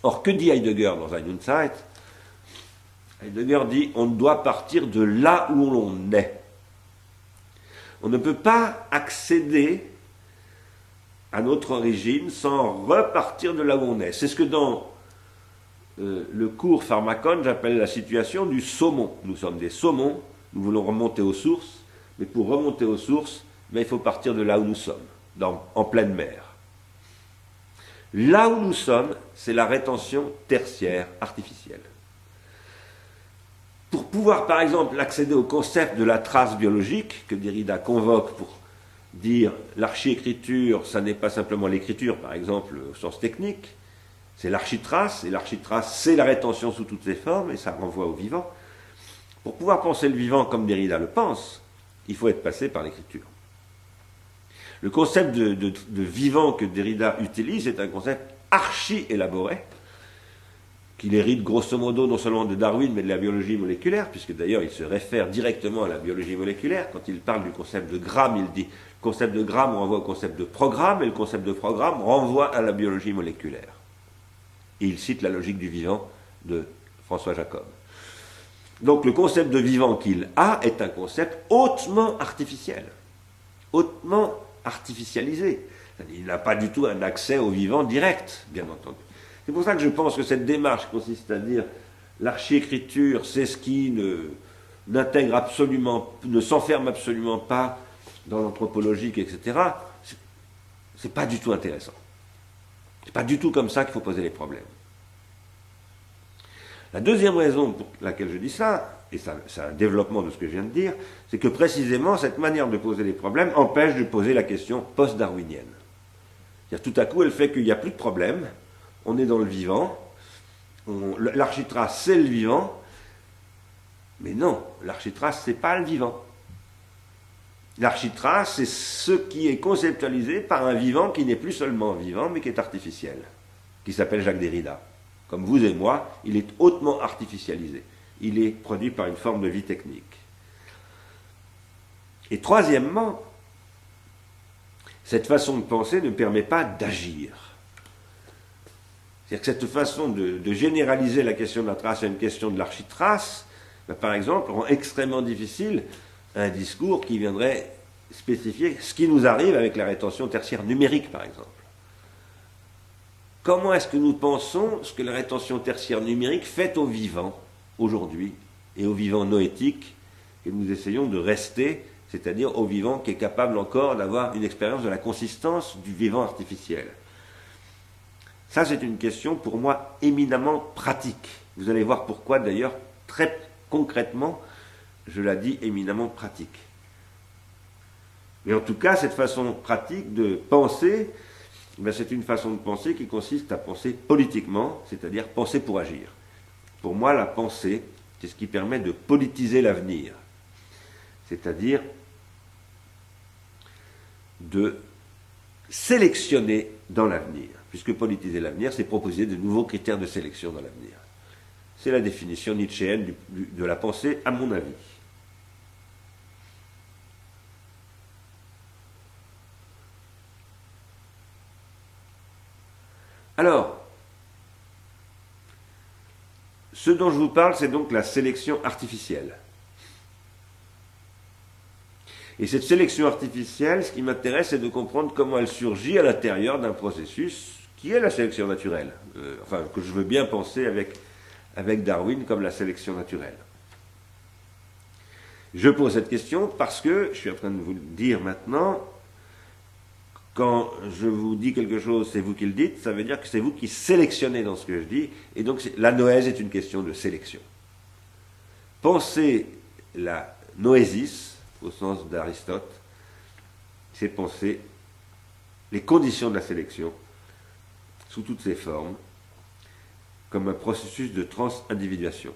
Or, que dit Heidegger dans Ein und Zeit ? Heidegger dit on doit partir de là où l'on est. On ne peut pas accéder à notre origine sans repartir de là où on est. C'est ce que dans le cours Pharmakon, j'appelle la situation du saumon. Nous sommes des saumons, nous voulons remonter aux sources, mais pour remonter aux sources, il faut partir de là où nous sommes, en pleine mer. Là où nous sommes, c'est la rétention tertiaire artificielle. Pour pouvoir, par exemple, accéder au concept de la trace biologique que Derrida convoque pour dire l'archi-écriture, ça n'est pas simplement l'écriture, par exemple, au sens technique, c'est l'architrace, et l'architrace, c'est la rétention sous toutes ses formes, et ça renvoie au vivant. Pour pouvoir penser le vivant comme Derrida le pense, il faut être passé par l'écriture. Le concept de vivant que Derrida utilise est un concept archi-élaboré, qu'il hérite grosso modo non seulement de Darwin, mais de la biologie moléculaire, puisque d'ailleurs il se réfère directement à la biologie moléculaire. Quand il parle du concept de gramme, il dit le concept de gramme renvoie au concept de programme, et le concept de programme renvoie à la biologie moléculaire. Et il cite la logique du vivant de François Jacob. Donc le concept de vivant qu'il a est un concept hautement artificiel, hautement artificialisé. Il n'a pas du tout un accès au vivant direct, bien entendu. C'est pour ça que je pense que cette démarche consiste à dire l'archi-écriture, c'est ce qui n'intègre absolument, ne s'enferme absolument pas dans l'anthropologique, etc. C'est pas du tout intéressant. C'est pas du tout comme ça qu'il faut poser les problèmes. La deuxième raison pour laquelle je dis ça, et c'est un développement de ce que je viens de dire, c'est que précisément cette manière de poser les problèmes empêche de poser la question post-darwinienne. C'est-à-dire tout à coup elle fait qu'il n'y a plus de problème, on est dans le vivant, l'architrace c'est le vivant, mais non, l'architrace c'est pas le vivant. L'architrace c'est ce qui est conceptualisé par un vivant qui n'est plus seulement vivant mais qui est artificiel, qui s'appelle Jacques Derrida. Comme vous et moi, il est hautement artificialisé. Il est produit par une forme de vie technique. Et troisièmement, cette façon de penser ne permet pas d'agir. C'est-à-dire que cette façon de généraliser la question de la trace à une question de l'architrace, par exemple, rend extrêmement difficile un discours qui viendrait spécifier ce qui nous arrive avec la rétention tertiaire numérique, par exemple. Comment est-ce que nous pensons ce que la rétention tertiaire numérique fait au vivant aujourd'hui et au vivant noétique que nous essayons de rester, c'est-à-dire au vivant qui est capable encore d'avoir une expérience de la consistance du vivant artificiel. Ça, c'est une question pour moi éminemment pratique. Vous allez voir pourquoi d'ailleurs, très concrètement, je la dis éminemment pratique. Mais en tout cas, cette façon pratique de penser, c'est une façon de penser qui consiste à penser politiquement, c'est-à-dire penser pour agir. Pour moi, la pensée, c'est ce qui permet de politiser l'avenir, c'est-à-dire de sélectionner dans l'avenir, puisque politiser l'avenir, c'est proposer de nouveaux critères de sélection dans l'avenir. C'est la définition nietzschéenne de la pensée, à mon avis. Alors, ce dont je vous parle, c'est donc la sélection artificielle. Et cette sélection artificielle, ce qui m'intéresse, c'est de comprendre comment elle surgit à l'intérieur d'un processus qui est la sélection naturelle. Que je veux bien penser avec Darwin comme la sélection naturelle. Je pose cette question parce que, je suis en train de vous le dire maintenant, quand je vous dis quelque chose, c'est vous qui le dites, ça veut dire que c'est vous qui sélectionnez dans ce que je dis, et donc la noèse est une question de sélection. Penser la noésis, au sens d'Aristote, c'est penser les conditions de la sélection, sous toutes ses formes, comme un processus de transindividuation.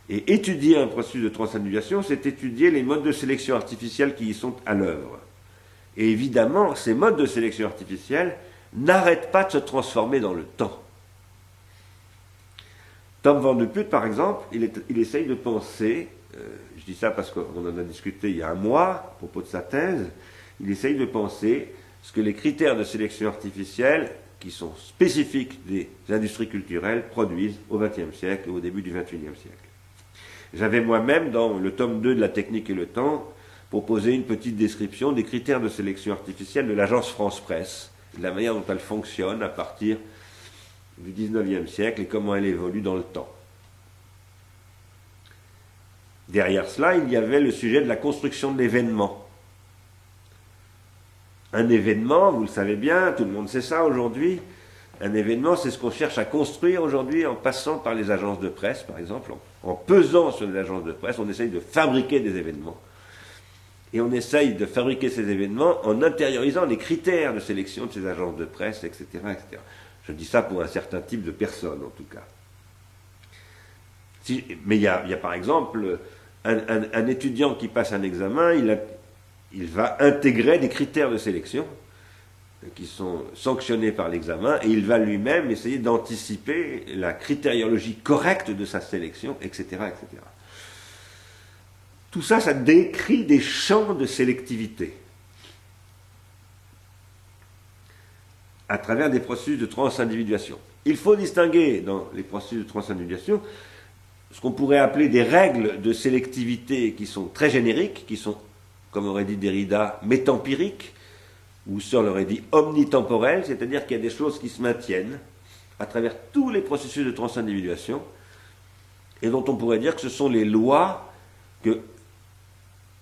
Et étudier un processus de transindividuation, c'est étudier les modes de sélection artificielle qui y sont à l'œuvre. Et évidemment, ces modes de sélection artificielle n'arrêtent pas de se transformer dans le temps. Tom Van de Putte, par exemple, il essaye de penser, je dis ça parce qu'on en a discuté il y a un mois à propos de sa thèse, il essaye de penser ce que les critères de sélection artificielle, qui sont spécifiques des industries culturelles, produisent au XXe siècle et au début du XXIe siècle. J'avais moi-même, dans le tome 2 de la technique et le temps, proposé une petite description des critères de sélection artificielle de l'agence France-Presse, de la manière dont elle fonctionne à partir du XIXe siècle et comment elle évolue dans le temps. Derrière cela, il y avait le sujet de la construction de l'événement. Un événement, vous le savez bien, tout le monde sait ça aujourd'hui, un événement, c'est ce qu'on cherche à construire aujourd'hui en passant par les agences de presse, par exemple, en pesant sur les agences de presse, on essaye de fabriquer des événements. Et on essaye de fabriquer ces événements en intériorisant les critères de sélection de ces agences de presse, etc., etc. Je dis ça pour un certain type de personnes, en tout cas. Mais il y a par exemple un étudiant qui passe un examen, il va intégrer des critères de sélection qui sont sanctionnés par l'examen, et il va lui-même essayer d'anticiper la critériologie correcte de sa sélection, etc., etc. Tout ça, ça décrit des champs de sélectivité à travers des processus de transindividuation. Il faut distinguer dans les processus de transindividuation ce qu'on pourrait appeler des règles de sélectivité qui sont très génériques, qui sont, comme aurait dit Derrida, métempiriques, ou Searle aurait dit omnitemporelles, c'est-à-dire qu'il y a des choses qui se maintiennent à travers tous les processus de transindividuation, et dont on pourrait dire que ce sont les lois que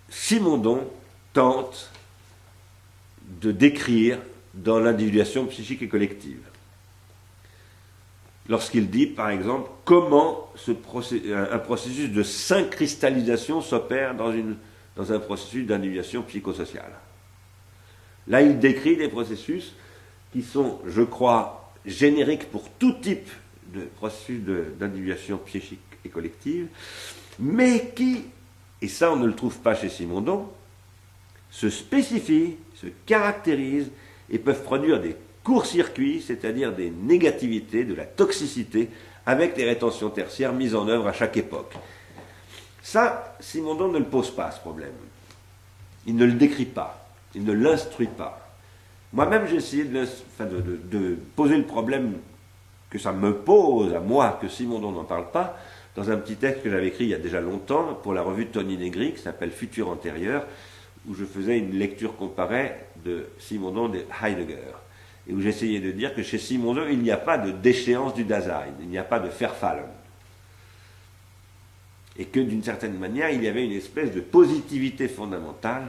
Simondon tente de décrire dans l'individuation psychique et collective. Lorsqu'il dit, par exemple, comment un processus de syncristallisation s'opère dans un processus d'individuation psychosociale. Là, il décrit des processus qui sont, je crois, génériques pour tout type de processus d'individuation psychique et collective, mais qui, et ça on ne le trouve pas chez Simondon, se spécifient, se caractérisent et peuvent produire des court-circuits, c'est-à-dire des négativités, de la toxicité, avec les rétentions tertiaires mises en œuvre à chaque époque. Ça, Simondon ne le pose pas, ce problème. Il ne le décrit pas, il ne l'instruit pas. Moi-même, j'ai essayé de poser le problème que ça me pose, à moi, que Simondon n'en parle pas, dans un petit texte que j'avais écrit il y a déjà longtemps, pour la revue de Tony Negri, qui s'appelle Futur antérieur, où je faisais une lecture comparée de Simondon et Heidegger. Et où j'essayais de dire que chez Simondon, il n'y a pas de déchéance du Dasein, il n'y a pas de Verfallen. Et que d'une certaine manière, il y avait une espèce de positivité fondamentale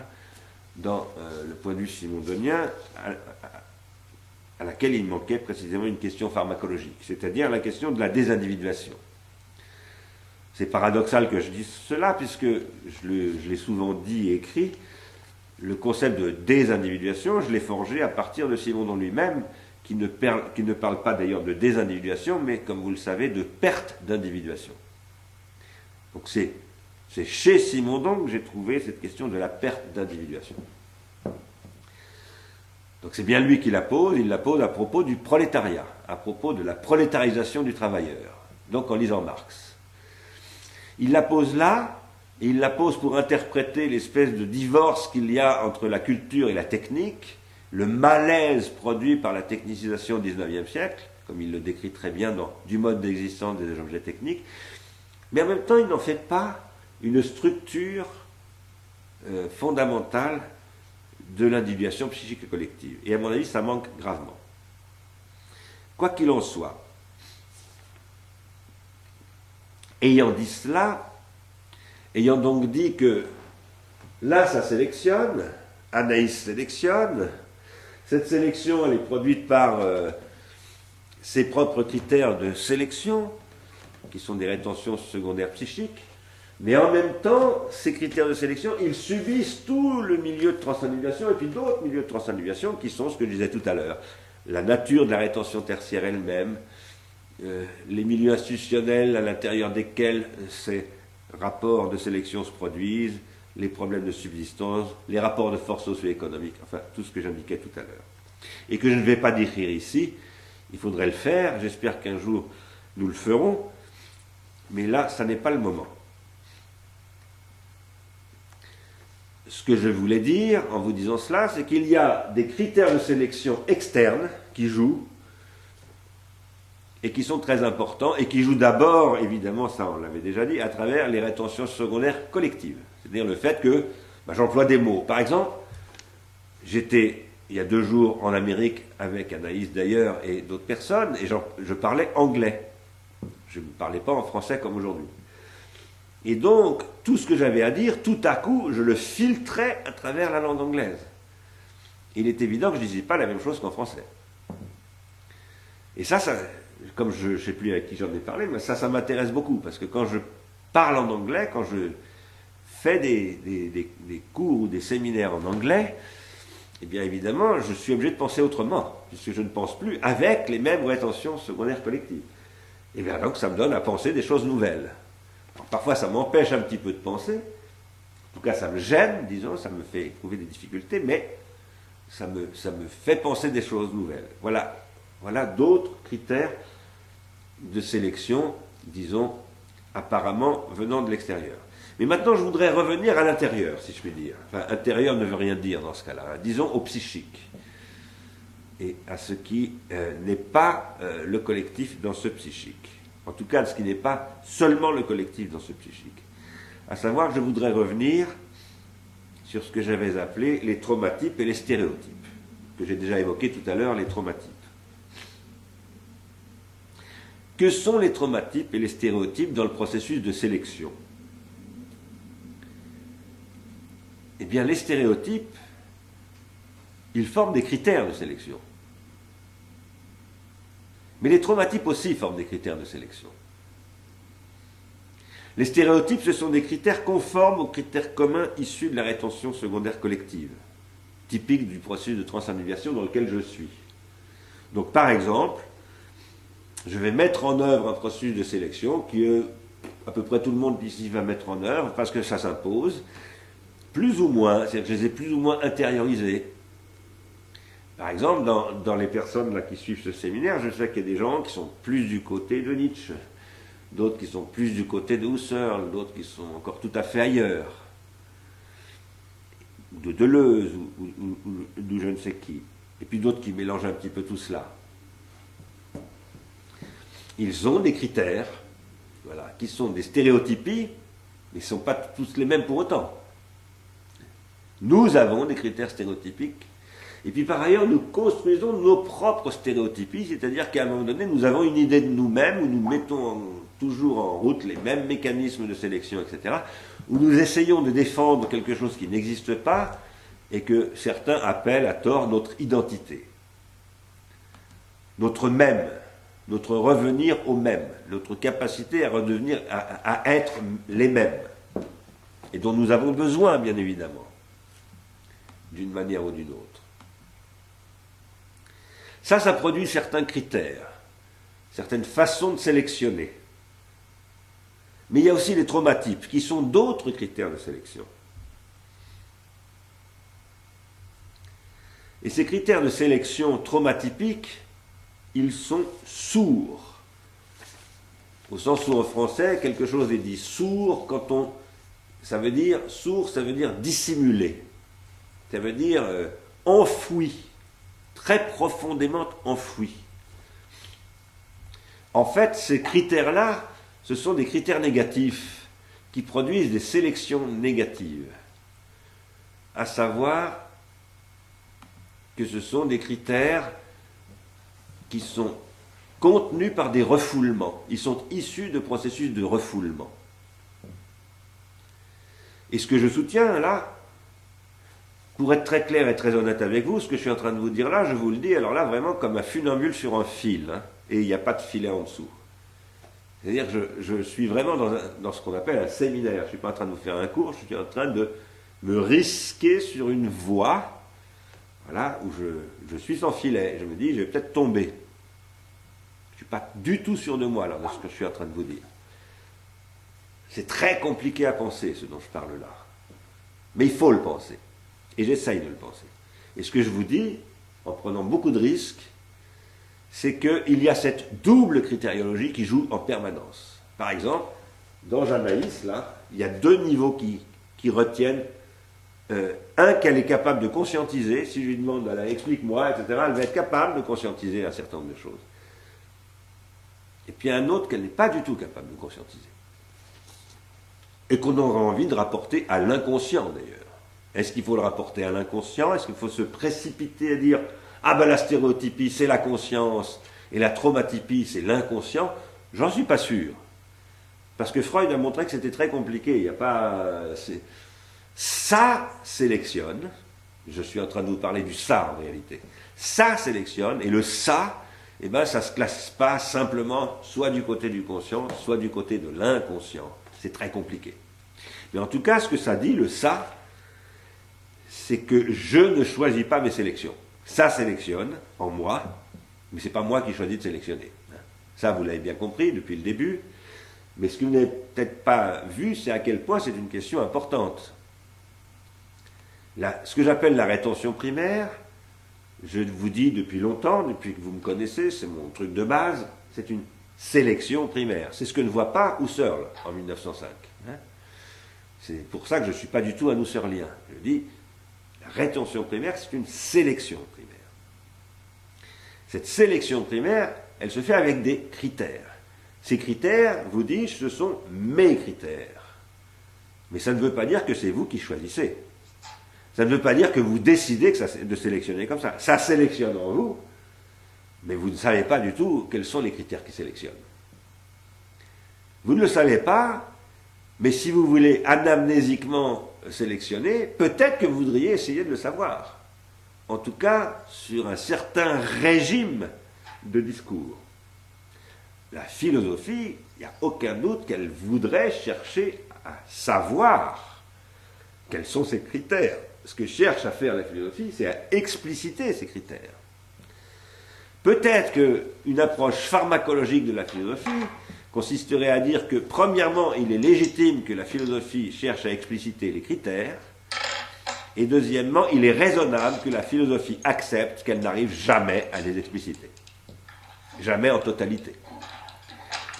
dans le point de vue simondonien, à laquelle il manquait précisément une question pharmacologique, c'est-à-dire la question de la désindividuation. C'est paradoxal que je dise cela, puisque je l'ai souvent dit et écrit, le concept de désindividuation, je l'ai forgé à partir de Simondon lui-même, qui ne parle pas d'ailleurs de désindividuation, mais comme vous le savez, de perte d'individuation. Donc c'est chez Simondon que j'ai trouvé cette question de la perte d'individuation. Donc c'est bien lui qui la pose, il la pose à propos du prolétariat, à propos de la prolétarisation du travailleur, donc en lisant Marx. Il la pose là, et il la pose pour interpréter l'espèce de divorce qu'il y a entre la culture et la technique, le malaise produit par la technicisation du XIXe siècle, comme il le décrit très bien dans Du mode d'existence des objets techniques, mais en même temps il n'en fait pas une structure fondamentale de l'individuation psychique et collective. Et à mon avis, ça manque gravement. Quoi qu'il en soit, ayant dit cela, ayant donc dit que là, ça sélectionne, Anaïs sélectionne, cette sélection, elle est produite par ses propres critères de sélection, qui sont des rétentions secondaires psychiques, mais en même temps, ces critères de sélection, ils subissent tout le milieu de transindividuation et puis d'autres milieux de transindividuation qui sont ce que je disais tout à l'heure. La nature de la rétention tertiaire elle-même, les milieux institutionnels à l'intérieur desquels ces rapports de sélection se produisent, les problèmes de subsistance, les rapports de force socio-économiques, enfin tout ce que j'indiquais tout à l'heure. Et que je ne vais pas décrire ici, il faudrait le faire, j'espère qu'un jour nous le ferons, mais là, ça n'est pas le moment. Ce que je voulais dire en vous disant cela, c'est qu'il y a des critères de sélection externes qui jouent et qui sont très importants et qui jouent d'abord, évidemment, ça on l'avait déjà dit, à travers les rétentions secondaires collectives. C'est-à-dire le fait que j'emploie des mots. Par exemple, j'étais il y a 2 jours en Amérique avec Anaïs d'ailleurs et d'autres personnes et je parlais anglais. Je ne parlais pas en français comme aujourd'hui. Et donc, tout ce que j'avais à dire, tout à coup, je le filtrais à travers la langue anglaise. Il est évident que je ne disais pas la même chose qu'en français. Et ça comme je ne sais plus avec qui j'en ai parlé, mais ça m'intéresse beaucoup, parce que quand je parle en anglais, quand je fais des cours ou des séminaires en anglais, eh bien évidemment, je suis obligé de penser autrement, puisque je ne pense plus avec les mêmes rétentions secondaires collectives. Et bien donc, ça me donne à penser des choses nouvelles. Alors, parfois, ça m'empêche un petit peu de penser. En tout cas, ça me gêne, disons, ça me fait éprouver des difficultés, mais ça me fait penser des choses nouvelles. Voilà d'autres critères de sélection, disons, apparemment venant de l'extérieur. Mais maintenant, je voudrais revenir à l'intérieur, si je puis dire. Enfin, intérieur ne veut rien dire dans ce cas-là. Hein. Disons au psychique. Et à ce qui n'est pas le collectif dans ce psychique. En tout cas, ce qui n'est pas seulement le collectif dans ce psychique. À savoir, je voudrais revenir sur ce que j'avais appelé les traumatypes et les stéréotypes, que j'ai déjà évoqué tout à l'heure, les traumatypes. Que sont les traumatypes et les stéréotypes dans le processus de sélection? Eh bien, les stéréotypes, ils forment des critères de sélection. Mais les traumatypes aussi forment des critères de sélection. Les stéréotypes, ce sont des critères conformes aux critères communs issus de la rétention secondaire collective, typique du processus de transindividuation dans lequel je suis. Donc, par exemple, je vais mettre en œuvre un processus de sélection que à peu près tout le monde ici va mettre en œuvre parce que ça s'impose, plus ou moins, c'est-à-dire que je les ai plus ou moins intériorisés. Par exemple, dans les personnes là qui suivent ce séminaire, je sais qu'il y a des gens qui sont plus du côté de Nietzsche, d'autres qui sont plus du côté de Husserl, d'autres qui sont encore tout à fait ailleurs, de Deleuze ou je ne sais qui, et puis d'autres qui mélangent un petit peu tout cela. Ils ont des critères, voilà, qui sont des stéréotypies, mais ils ne sont pas tous les mêmes pour autant. Nous avons des critères stéréotypiques, et puis par ailleurs, nous construisons nos propres stéréotypies, c'est-à-dire qu'à un moment donné, nous avons une idée de nous-mêmes, où nous mettons toujours en route les mêmes mécanismes de sélection, etc., où nous essayons de défendre quelque chose qui n'existe pas, et que certains appellent à tort notre identité. Notre même, notre revenir au même, notre capacité à redevenir, à être les mêmes, et dont nous avons besoin, bien évidemment, d'une manière ou d'une autre. Ça produit certains critères, certaines façons de sélectionner. Mais il y a aussi les traumatypes, qui sont d'autres critères de sélection. Et ces critères de sélection traumatypiques, ils sont sourds. Au sens où en français, quelque chose est dit sourd quand on... ça veut dire dissimulé. Ça veut dire enfoui. Très profondément enfoui. En fait, ces critères-là, ce sont des critères négatifs qui produisent des sélections négatives. À savoir que ce sont des critères qui sont contenus par des refoulements. Ils sont issus de processus de refoulement. Et ce que je soutiens là, pour être très clair et très honnête avec vous, ce que je suis en train de vous dire là, je vous le dis, alors là, vraiment comme un funambule sur un fil, hein, et il n'y a pas de filet en dessous. C'est-à-dire que je suis vraiment dans ce qu'on appelle un séminaire. Je ne suis pas en train de vous faire un cours, je suis en train de me risquer sur une voie, voilà, où je suis sans filet. Je me dis, je vais peut-être tomber. Je ne suis pas du tout sûr de moi, là, de ce que je suis en train de vous dire. C'est très compliqué à penser, ce dont je parle là. Mais il faut le penser. Et j'essaye de le penser. Et ce que je vous dis, en prenant beaucoup de risques, c'est qu'il y a cette double critériologie qui joue en permanence. Par exemple, dans Janaïs, là, il y a deux niveaux qui retiennent. Un qu'elle est capable de conscientiser, si je lui demande, explique-moi, etc., elle va être capable de conscientiser un certain nombre de choses. Et puis un autre qu'elle n'est pas du tout capable de conscientiser. Et qu'on aura envie de rapporter à l'inconscient, d'ailleurs. Est-ce qu'il faut le rapporter à l'inconscient? Est-ce qu'il faut se précipiter à dire « Ah ben la stéréotypie, c'est la conscience, et la traumatypie, c'est l'inconscient », j'en suis pas sûr. Parce que Freud a montré que c'était très compliqué. Il n'y a pas... Ça sélectionne, je suis en train de vous parler du ça en réalité, ça sélectionne, et le ça, eh ben, ça ne se classe pas simplement soit du côté du conscient, soit du côté de l'inconscient. C'est très compliqué. Mais en tout cas, ce que ça dit, le ça, c'est que je ne choisis pas mes sélections. Ça sélectionne en moi, mais ce n'est pas moi qui choisis de sélectionner. Ça, vous l'avez bien compris depuis le début. Mais ce que vous n'avez peut-être pas vu, c'est à quel point c'est une question importante. Ce que j'appelle la rétention primaire, je vous dis depuis longtemps, depuis que vous me connaissez, c'est mon truc de base, c'est une sélection primaire. C'est ce que ne voit pas Husserl en 1905. Hein. C'est pour ça que je ne suis pas du tout un husserlien. Je dis, la rétention primaire, c'est une sélection primaire. Cette sélection primaire, elle se fait avec des critères. Ces critères, vous dis-je, ce sont mes critères. Mais ça ne veut pas dire que c'est vous qui choisissez. Ça ne veut pas dire que vous décidez de sélectionner comme ça. Ça sélectionne en vous, mais vous ne savez pas du tout quels sont les critères qui sélectionnent. Vous ne le savez pas, mais si vous voulez anamnésiquement sélectionner, peut-être que vous voudriez essayer de le savoir. En tout cas, sur un certain régime de discours. La philosophie, il n'y a aucun doute qu'elle voudrait chercher à savoir quels sont ses critères. Ce que cherche à faire la philosophie, c'est à expliciter ces critères. Peut-être qu'une approche pharmacologique de la philosophie consisterait à dire que, premièrement, il est légitime que la philosophie cherche à expliciter les critères, et deuxièmement, il est raisonnable que la philosophie accepte qu'elle n'arrive jamais à les expliciter. Jamais en totalité.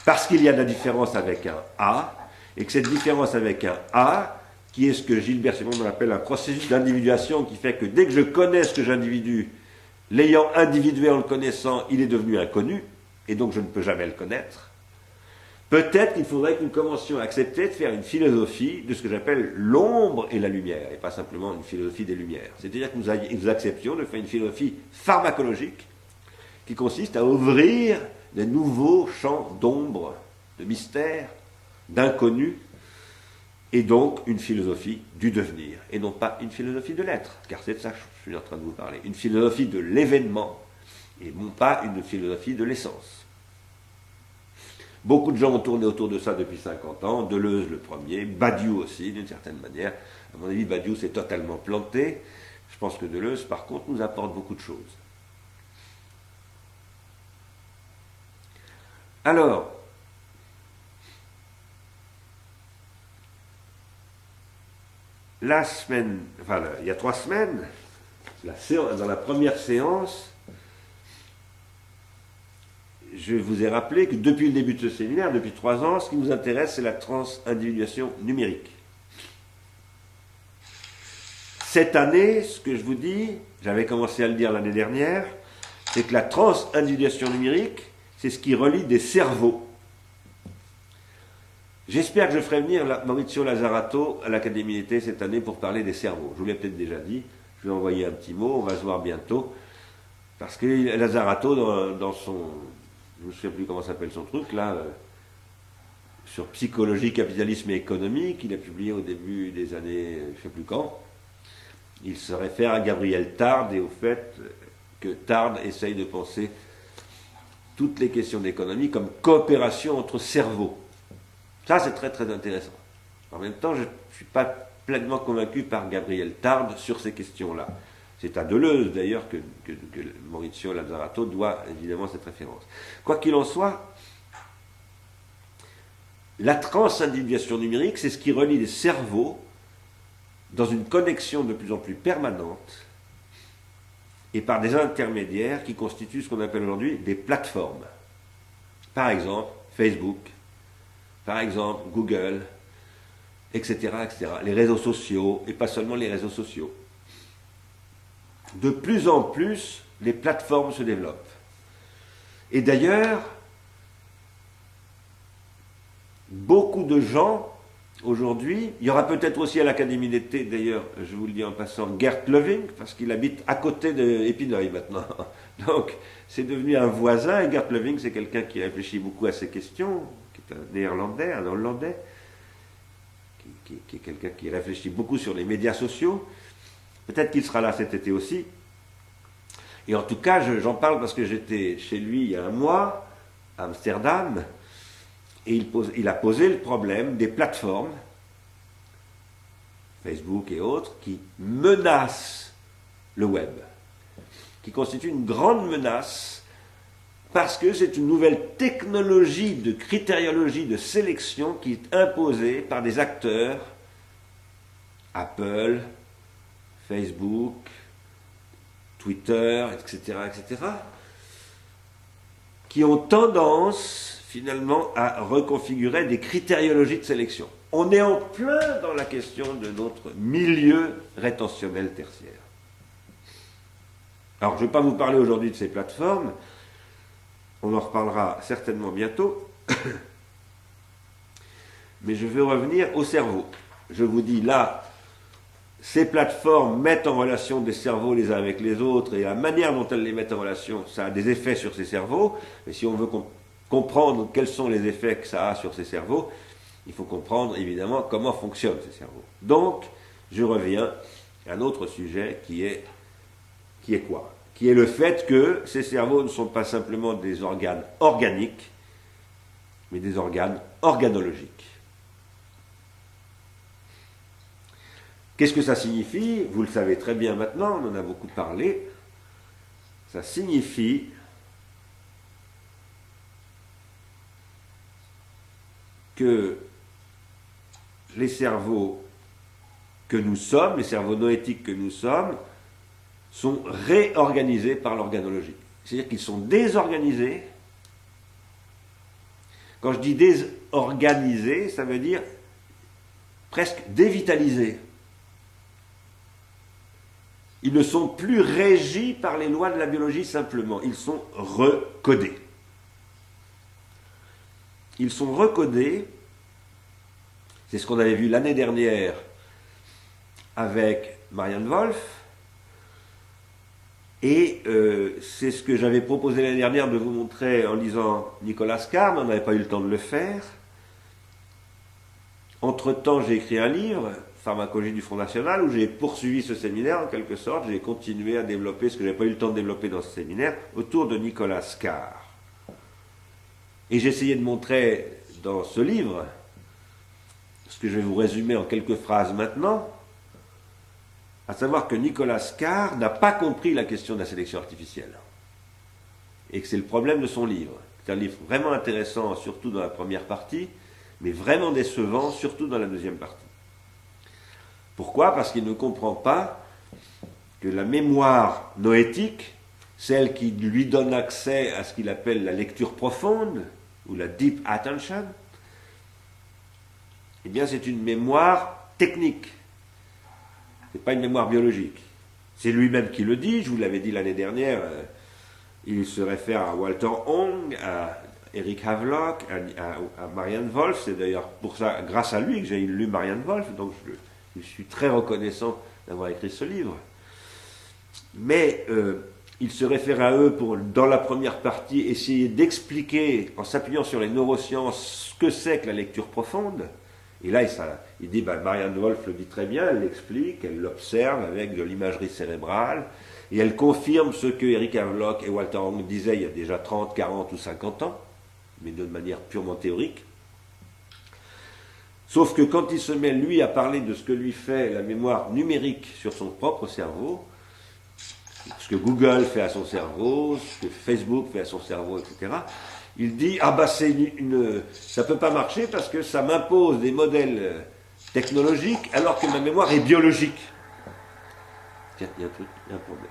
Parce qu'il y a de la différence avec un A, et que cette différence avec un A, qui est ce que Gilbert Simondon appelle un processus d'individuation, qui fait que dès que je connais ce que j'individue, l'ayant individué en le connaissant, il est devenu inconnu, et donc je ne peux jamais le connaître. Peut-être qu'il faudrait que nous commencions à accepter de faire une philosophie de ce que j'appelle l'ombre et la lumière, et pas simplement une philosophie des lumières. C'est-à-dire que nous acceptions de faire une philosophie pharmacologique qui consiste à ouvrir de nouveaux champs d'ombre, de mystère, d'inconnu, et donc une philosophie du devenir, et non pas une philosophie de l'être, car c'est de ça que je suis en train de vous parler. Une philosophie de l'événement, et non pas une philosophie de l'essence. Beaucoup de gens ont tourné autour de ça depuis 50 ans, Deleuze le premier, Badiou aussi, d'une certaine manière. À mon avis, Badiou s'est totalement planté. Je pense que Deleuze, par contre, nous apporte beaucoup de choses. Alors, il y a 3 semaines, dans la première séance, je vous ai rappelé que depuis le début de ce séminaire, depuis 3 ans, ce qui nous intéresse, c'est la transindividuation numérique. Cette année, ce que je vous dis, j'avais commencé à le dire l'année dernière, c'est que la transindividuation numérique, c'est ce qui relie des cerveaux. J'espère que je ferai venir Maurizio Lazzarato à l'Académie d'été cette année pour parler des cerveaux. Je vous l'ai peut-être déjà dit, je vais envoyer un petit mot, on va se voir bientôt. Parce que Lazzarato, dans son... je ne sais plus comment s'appelle son truc, là, sur psychologie, capitalisme et économie, qu'il a publié au début des années, je ne sais plus quand, il se réfère à Gabriel Tarde et au fait que Tarde essaye de penser toutes les questions d'économie comme coopération entre cerveaux. Ça, c'est très très intéressant. En même temps, je ne suis pas pleinement convaincu par Gabriel Tarde sur ces questions-là. C'est à Deleuze, d'ailleurs, que Maurizio Lazzarato doit évidemment cette référence. Quoi qu'il en soit, la transindividuation numérique, c'est ce qui relie les cerveaux dans une connexion de plus en plus permanente et par des intermédiaires qui constituent ce qu'on appelle aujourd'hui des plateformes. Par exemple, Facebook, par exemple, Google, etc., etc. Les réseaux sociaux, et pas seulement les réseaux sociaux. De plus en plus, les plateformes se développent. Et d'ailleurs, beaucoup de gens, aujourd'hui, il y aura peut-être aussi à l'Académie d'été, d'ailleurs, je vous le dis en passant, Gert Löwing, parce qu'il habite à côté d'Épineuil maintenant. Donc, c'est devenu un voisin, et Gert Löwing, c'est quelqu'un qui réfléchit beaucoup à ces questions, qui est un néerlandais, un hollandais, qui est quelqu'un qui réfléchit beaucoup sur les médias sociaux. Peut-être qu'il sera là cet été aussi. Et en tout cas, j'en parle parce que j'étais chez lui il y a un mois, à Amsterdam, et il a posé le problème des plateformes, Facebook et autres, qui menacent le web, qui constituent une grande menace parce que c'est une nouvelle technologie de critériologie de sélection qui est imposée par des acteurs, Apple, Facebook, Twitter, etc., qui ont tendance finalement à reconfigurer des critériologies de sélection. On est en plein dans la question de notre milieu rétentionnel tertiaire. Alors, je ne vais pas vous parler aujourd'hui de ces plateformes, on en reparlera certainement bientôt, mais je veux revenir au cerveau. Je vous dis là, ces plateformes mettent en relation des cerveaux les uns avec les autres, et la manière dont elles les mettent en relation, ça a des effets sur ces cerveaux, mais si on veut comprendre quels sont les effets que ça a sur ces cerveaux, il faut comprendre évidemment comment fonctionnent ces cerveaux. Donc, je reviens à un autre sujet qui est quoi? Qui est le fait que ces cerveaux ne sont pas simplement des organes organiques, mais des organes organologiques. Qu'est-ce que ça signifie? Vous le savez très bien maintenant, on en a beaucoup parlé. Ça signifie que les cerveaux que nous sommes, les cerveaux noétiques que nous sommes, sont réorganisés par l'organologie. C'est-à-dire qu'ils sont désorganisés. Quand je dis désorganisés, ça veut dire presque dévitalisés. Ils ne sont plus régis par les lois de la biologie simplement, ils sont recodés. Ils sont recodés, c'est ce qu'on avait vu l'année dernière avec Marianne Wolf, et c'est ce que j'avais proposé l'année dernière de vous montrer en lisant Nicolas Carr, mais on n'avait pas eu le temps de le faire. Entre-temps, j'ai écrit un livre, Pharmacologie du Front National, où j'ai poursuivi ce séminaire en quelque sorte, j'ai continué à développer ce que je n'avais pas eu le temps de développer dans ce séminaire, autour de Nicolas Carr. Et j'ai essayé de montrer dans ce livre, ce que je vais vous résumer en quelques phrases maintenant, à savoir que Nicolas Carr n'a pas compris la question de la sélection artificielle. Et que c'est le problème de son livre. C'est un livre vraiment intéressant, surtout dans la première partie, mais vraiment décevant, surtout dans la deuxième partie. Pourquoi? Parce qu'il ne comprend pas que la mémoire noétique, celle qui lui donne accès à ce qu'il appelle la lecture profonde, ou la deep attention, eh bien c'est une mémoire technique. Ce n'est pas une mémoire biologique. C'est lui-même qui le dit, je vous l'avais dit l'année dernière, il se réfère à Walter Hong, à Eric Havelock, à Marianne Wolf, c'est d'ailleurs pour ça, grâce à lui, que j'ai lu Marianne Wolf, donc je suis très reconnaissant d'avoir écrit ce livre. Mais il se réfère à eux pour, dans la première partie, essayer d'expliquer, en s'appuyant sur les neurosciences, ce que c'est que la lecture profonde. Et là, il dit, Marianne Wolf le dit très bien, elle l'explique, elle l'observe avec de l'imagerie cérébrale, et elle confirme ce que Eric Havelock et Walter Hong disaient il y a déjà 30, 40 ou 50 ans, mais de manière purement théorique. Sauf que quand il se met, lui, à parler de ce que lui fait la mémoire numérique sur son propre cerveau, ce que Google fait à son cerveau, ce que Facebook fait à son cerveau, etc., il dit, ça ne peut pas marcher parce que ça m'impose des modèles technologiques alors que ma mémoire est biologique. Tiens, il y a un problème.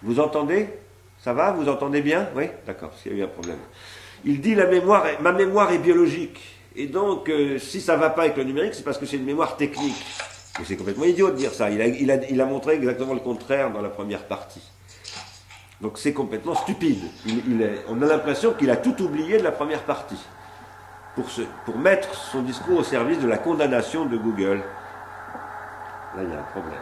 Vous entendez? Ça va? Vous entendez bien? Oui? D'accord, parce qu'il y a eu un problème. Il dit, ma mémoire est biologique. Et donc, si ça ne va pas avec le numérique, c'est parce que c'est une mémoire technique. Mais c'est complètement idiot de dire ça. Il a montré exactement le contraire dans la première partie. Donc c'est complètement stupide. On a l'impression qu'il a tout oublié de la première partie pour mettre son discours au service de la condamnation de Google. Là, il y a un problème.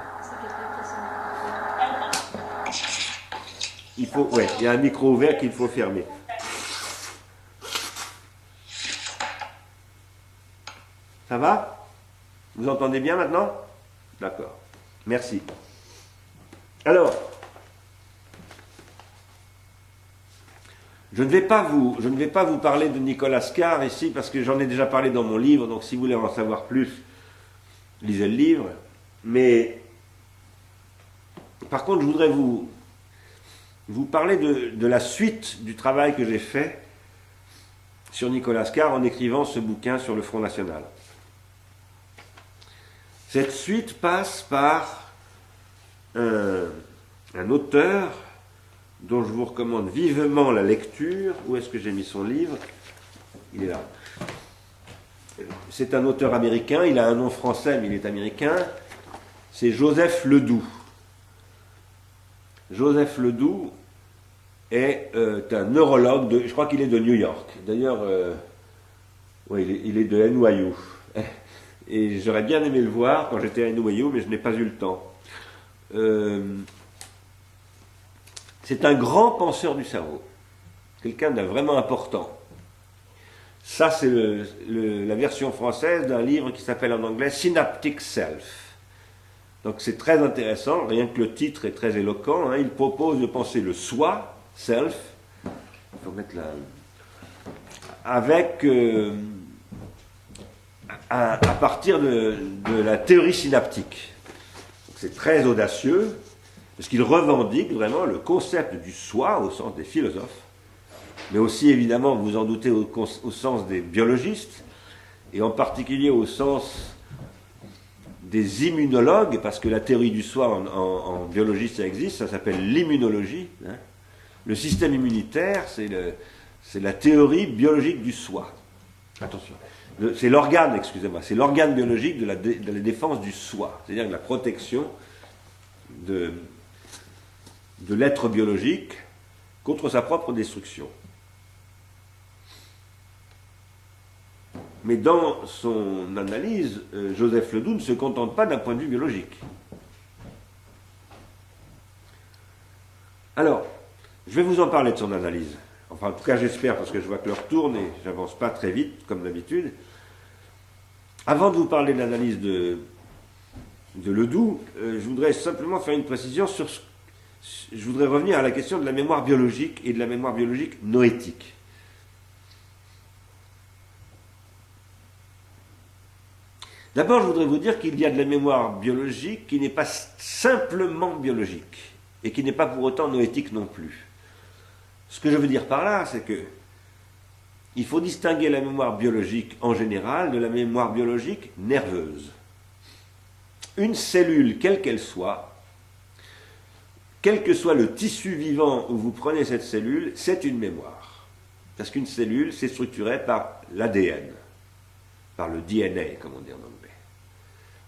Il y a un micro ouvert qu'il faut fermer. Ça va? Vous entendez bien maintenant? D'accord. Merci. Alors, je ne vais pas vous parler de Nicolas Carr ici parce que j'en ai déjà parlé dans mon livre, donc si vous voulez en savoir plus, lisez le livre. Mais par contre, je voudrais vous parler de la suite du travail que j'ai fait sur Nicolas Carr en écrivant ce bouquin sur le Front National. Cette suite passe par un auteur dont je vous recommande vivement la lecture. Où est-ce que j'ai mis son livre? Il est là. C'est un auteur américain, il a un nom français mais il est américain. C'est Joseph Ledoux. Joseph Ledoux est un neurologue, je crois qu'il est de New York. D'ailleurs, oui, il est de NYU. Et j'aurais bien aimé le voir quand j'étais à NYU, mais je n'ai pas eu le temps. C'est un grand penseur du cerveau. Quelqu'un de vraiment important. Ça, c'est la version française d'un livre qui s'appelle en anglais Synaptic Self. Donc c'est très intéressant, rien que le titre est très éloquent. Hein. Il propose de penser le soi, self, il faut mettre la... avec, à partir de la théorie synaptique. C'est très audacieux, parce qu'il revendique vraiment le concept du soi au sens des philosophes, mais aussi évidemment, vous en doutez, au sens des biologistes, et en particulier au sens des immunologues, parce que la théorie du soi en biologie ça existe, ça s'appelle l'immunologie. Hein. Le système immunitaire, c'est la théorie biologique du soi. Attention, c'est l'organe, excusez-moi, c'est l'organe biologique de la défense du soi, c'est-à-dire de la protection de l'être biologique contre sa propre destruction. Mais dans son analyse, Joseph Ledoux ne se contente pas d'un point de vue biologique. Alors, je vais vous en parler de son analyse. Enfin, en tout cas, j'espère, parce que je vois que l'heure tourne et j'avance pas très vite, comme d'habitude. Avant de vous parler de l'analyse de Ledoux, je voudrais simplement faire une précision sur je voudrais revenir à la question de la mémoire biologique et de la mémoire biologique noétique. D'abord, je voudrais vous dire qu'il y a de la mémoire biologique qui n'est pas simplement biologique et qui n'est pas pour autant noétique non plus. Ce que je veux dire par là, c'est que il faut distinguer la mémoire biologique en général de la mémoire biologique nerveuse. Une cellule, quelle qu'elle soit, quel que soit le tissu vivant où vous prenez cette cellule, c'est une mémoire. Parce qu'une cellule, c'est structuré par l'ADN, par le DNA, comme on dit en anglais,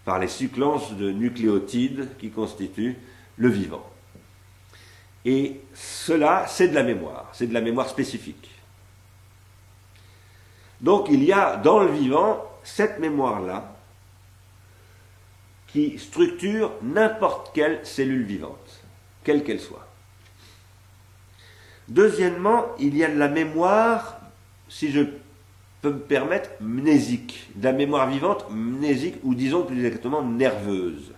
par les séquences de nucléotides qui constituent le vivant. Et cela, c'est de la mémoire spécifique. Donc il y a dans le vivant cette mémoire-là qui structure n'importe quelle cellule vivante, quelle qu'elle soit. Deuxièmement, il y a de la mémoire, si je peux me permettre, mnésique, de la mémoire vivante mnésique, ou disons plus exactement nerveuse.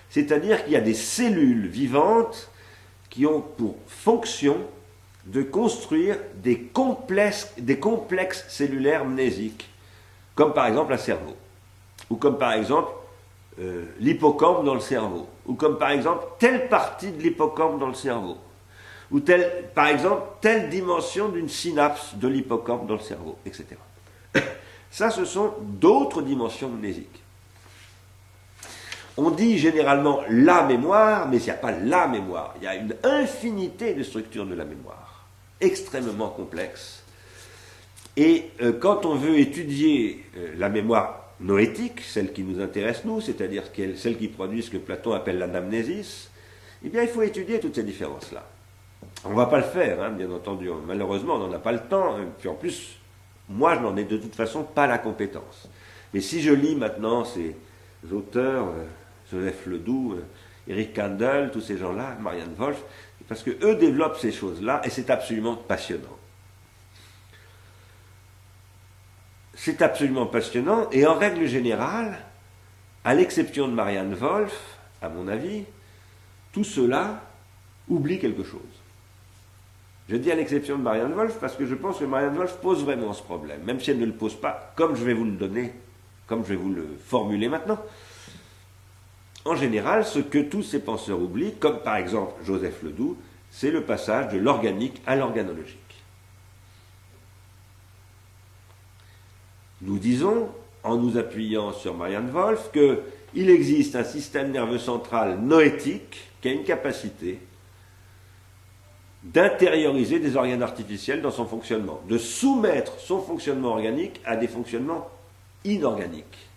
C'est-à-dire qu'il y a des cellules vivantes qui ont pour fonction de construire des complexes cellulaires mnésiques, comme par exemple un cerveau, ou comme par exemple l'hippocampe dans le cerveau, ou comme par exemple telle partie de l'hippocampe dans le cerveau, ou par exemple telle dimension d'une synapse de l'hippocampe dans le cerveau, etc. Ça, ce sont d'autres dimensions mnésiques. On dit généralement la mémoire, mais il n'y a pas la mémoire. Il y a une infinité de structures de la mémoire, extrêmement complexes. Et quand on veut étudier la mémoire noétique, celle qui nous intéresse nous, c'est-à-dire celle qui produit ce que Platon appelle l'anamnésis, eh bien il faut étudier toutes ces différences-là. On ne va pas le faire, hein, bien entendu. Malheureusement, on n'en a pas le temps. Puis en plus, moi, je n'en ai de toute façon pas la compétence. Mais si je lis maintenant ces auteurs, Joseph Ledoux, Eric Kandel, tous ces gens-là, Marianne Wolf, parce qu'eux développent ces choses-là et c'est absolument passionnant. C'est absolument passionnant et en règle générale, à l'exception de Marianne Wolf, à mon avis, tout cela oublie quelque chose. Je dis à l'exception de Marianne Wolf parce que je pense que Marianne Wolf pose vraiment ce problème, même si elle ne le pose pas comme je vais vous le donner, comme je vais vous le formuler maintenant. En général, ce que tous ces penseurs oublient, comme par exemple Joseph Ledoux, c'est le passage de l'organique à l'organologique. Nous disons, en nous appuyant sur Marianne Wolf, qu'il existe un système nerveux central noétique qui a une capacité d'intérioriser des organes artificiels dans son fonctionnement, de soumettre son fonctionnement organique à des fonctionnements inorganiques.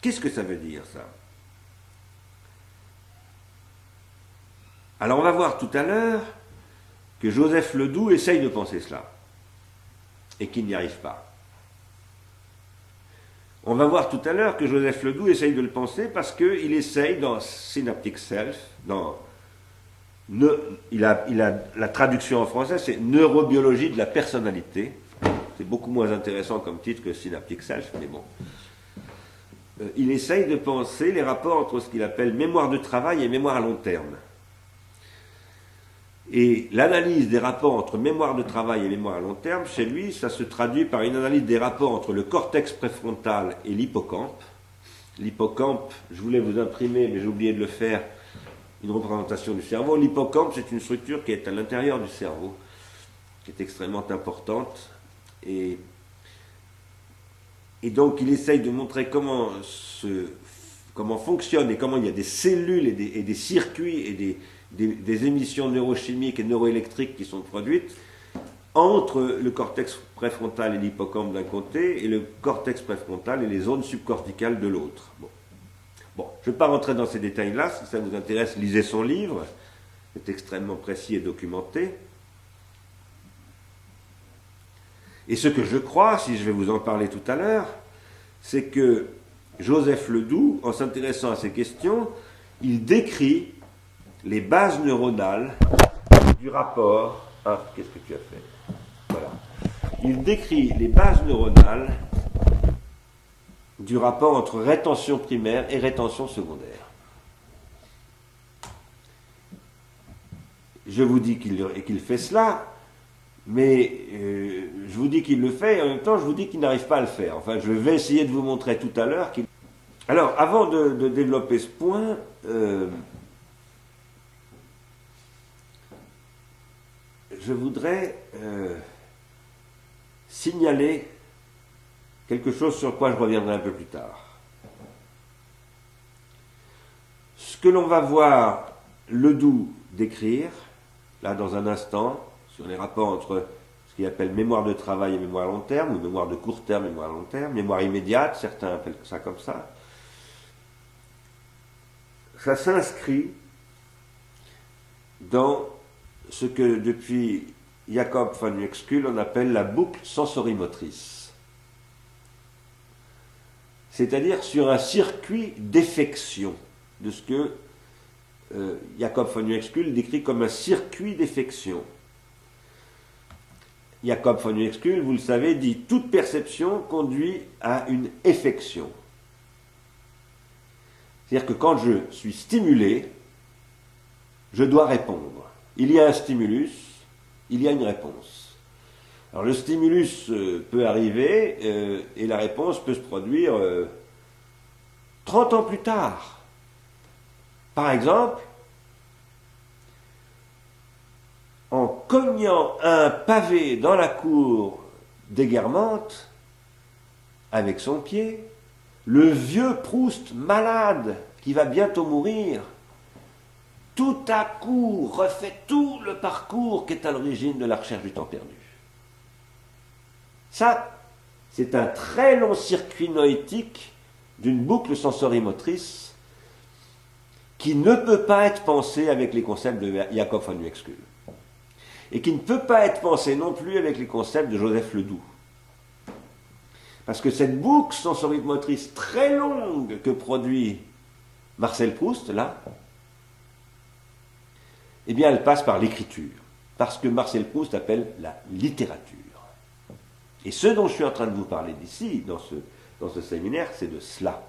Qu'est-ce que ça veut dire, ça? Alors on va voir tout à l'heure que Joseph Ledoux essaye de penser cela, et qu'il n'y arrive pas. On va voir tout à l'heure que Joseph Ledoux essaye de le penser parce qu'il essaye dans Synaptic Self, la traduction en français c'est Neurobiologie de la personnalité. C'est beaucoup moins intéressant comme titre que Synaptic Self, mais bon. Il essaye de penser les rapports entre ce qu'il appelle mémoire de travail et mémoire à long terme. Et l'analyse des rapports entre mémoire de travail et mémoire à long terme, chez lui, ça se traduit par une analyse des rapports entre le cortex préfrontal et l'hippocampe. L'hippocampe, je voulais vous imprimer, mais j'ai oublié de le faire, une représentation du cerveau. L'hippocampe, c'est une structure qui est à l'intérieur du cerveau, qui est extrêmement importante. Et donc, il essaye de montrer comment fonctionne et comment il y a des cellules et des circuits et des émissions neurochimiques et neuroélectriques qui sont produites entre le cortex préfrontal et l'hippocampe d'un côté et le cortex préfrontal et les zones subcorticales de l'autre. Bon, je ne vais pas rentrer dans ces détails-là. Si ça vous intéresse, lisez son livre. C'est extrêmement précis et documenté. Et ce que je crois, si je vais vous en parler tout à l'heure, c'est que Joseph Ledoux, en s'intéressant à ces questions, il décrit les bases neuronales du rapport... Ah, qu'est-ce que tu as fait? Voilà. Il décrit les bases neuronales du rapport entre rétention primaire et rétention secondaire. Je vous dis qu'il fait cela, mais je vous dis qu'il le fait et en même temps je vous dis qu'il n'arrive pas à le faire. Enfin, je vais essayer de vous montrer tout à l'heure qu'il... Alors, avant de développer ce point... je voudrais signaler quelque chose sur quoi je reviendrai un peu plus tard. Ce que l'on va voir Ledoux décrire, là dans un instant, sur les rapports entre ce qu'il appelle mémoire de travail et mémoire à long terme, ou mémoire de court terme et mémoire à long terme, mémoire immédiate, certains appellent ça comme ça, ça s'inscrit dans ce que depuis Jacob van Uexküll on appelle la boucle sensorimotrice. C'est-à-dire sur un circuit d'effection, de ce que Jacob van Uexküll décrit comme un circuit d'effection. Jacob van Uexküll, vous le savez, dit « toute perception conduit à une effection ». C'est-à-dire que quand je suis stimulé, je dois répondre. Il y a un stimulus, il y a une réponse. Alors le stimulus peut arriver et la réponse peut se produire 30 ans plus tard. Par exemple, en cognant un pavé dans la cour des Guermantes avec son pied, le vieux Proust malade qui va bientôt mourir, tout à coup refait tout le parcours qui est à l'origine de la recherche du temps perdu. Ça, c'est un très long circuit noétique d'une boucle sensorimotrice qui ne peut pas être pensé avec les concepts de Jacob van Uexküll et qui ne peut pas être pensé non plus avec les concepts de Joseph Ledoux. Parce que cette boucle sensorimotrice très longue que produit Marcel Proust, là, eh bien, elle passe par l'écriture, parce que Marcel Proust appelle la littérature. Et ce dont je suis en train de vous parler d'ici, dans ce séminaire, c'est de cela.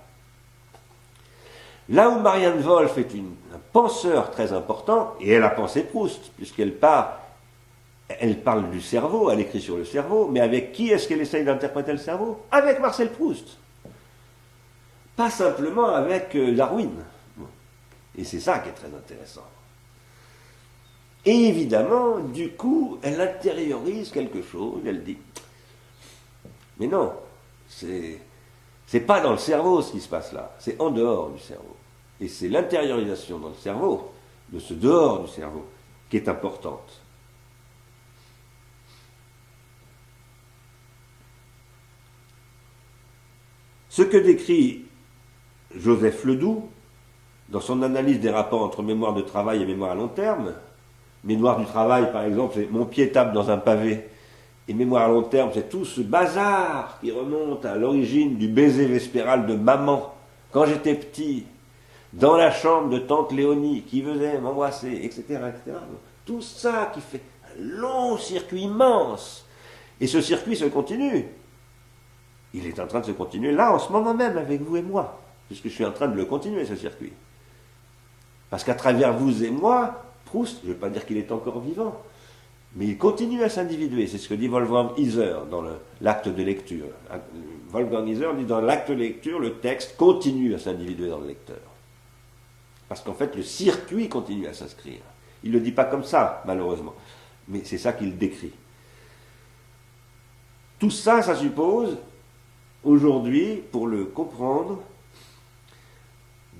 Là où Marianne Wolf est un penseur très important, et elle a pensé Proust, puisqu'elle parle du cerveau, elle écrit sur le cerveau, mais avec qui est-ce qu'elle essaye d'interpréter le cerveau? Avec Marcel Proust. Pas simplement avec Darwin. Et c'est ça qui est très intéressant. Et évidemment, du coup, elle intériorise quelque chose, elle dit, mais non, c'est pas dans le cerveau ce qui se passe là, c'est en dehors du cerveau. Et c'est l'intériorisation dans le cerveau, de ce dehors du cerveau, qui est importante. Ce que décrit Joseph Ledoux dans son analyse des rapports entre mémoire de travail et mémoire à long terme, mémoire du travail par exemple, c'est mon pied tape dans un pavé, et mémoire à long terme, c'est tout ce bazar qui remonte à l'origine du baiser vespéral de maman, quand j'étais petit, dans la chambre de tante Léonie, qui venait m'embrasser, etc., etc. Tout ça qui fait un long circuit immense. Et ce circuit se continue. Il est en train de se continuer là, en ce moment même, avec vous et moi, puisque je suis en train de le continuer, ce circuit. Parce qu'à travers vous et moi, Proust, je ne veux pas dire qu'il est encore vivant, mais il continue à s'individuer. C'est ce que dit Wolfgang Iser dans l'acte de lecture. Wolfgang Iser dit dans l'acte de lecture, le texte continue à s'individuer dans le lecteur. Parce qu'en fait, le circuit continue à s'inscrire. Il ne le dit pas comme ça, malheureusement, mais c'est ça qu'il décrit. Tout ça, ça suppose, aujourd'hui, pour le comprendre,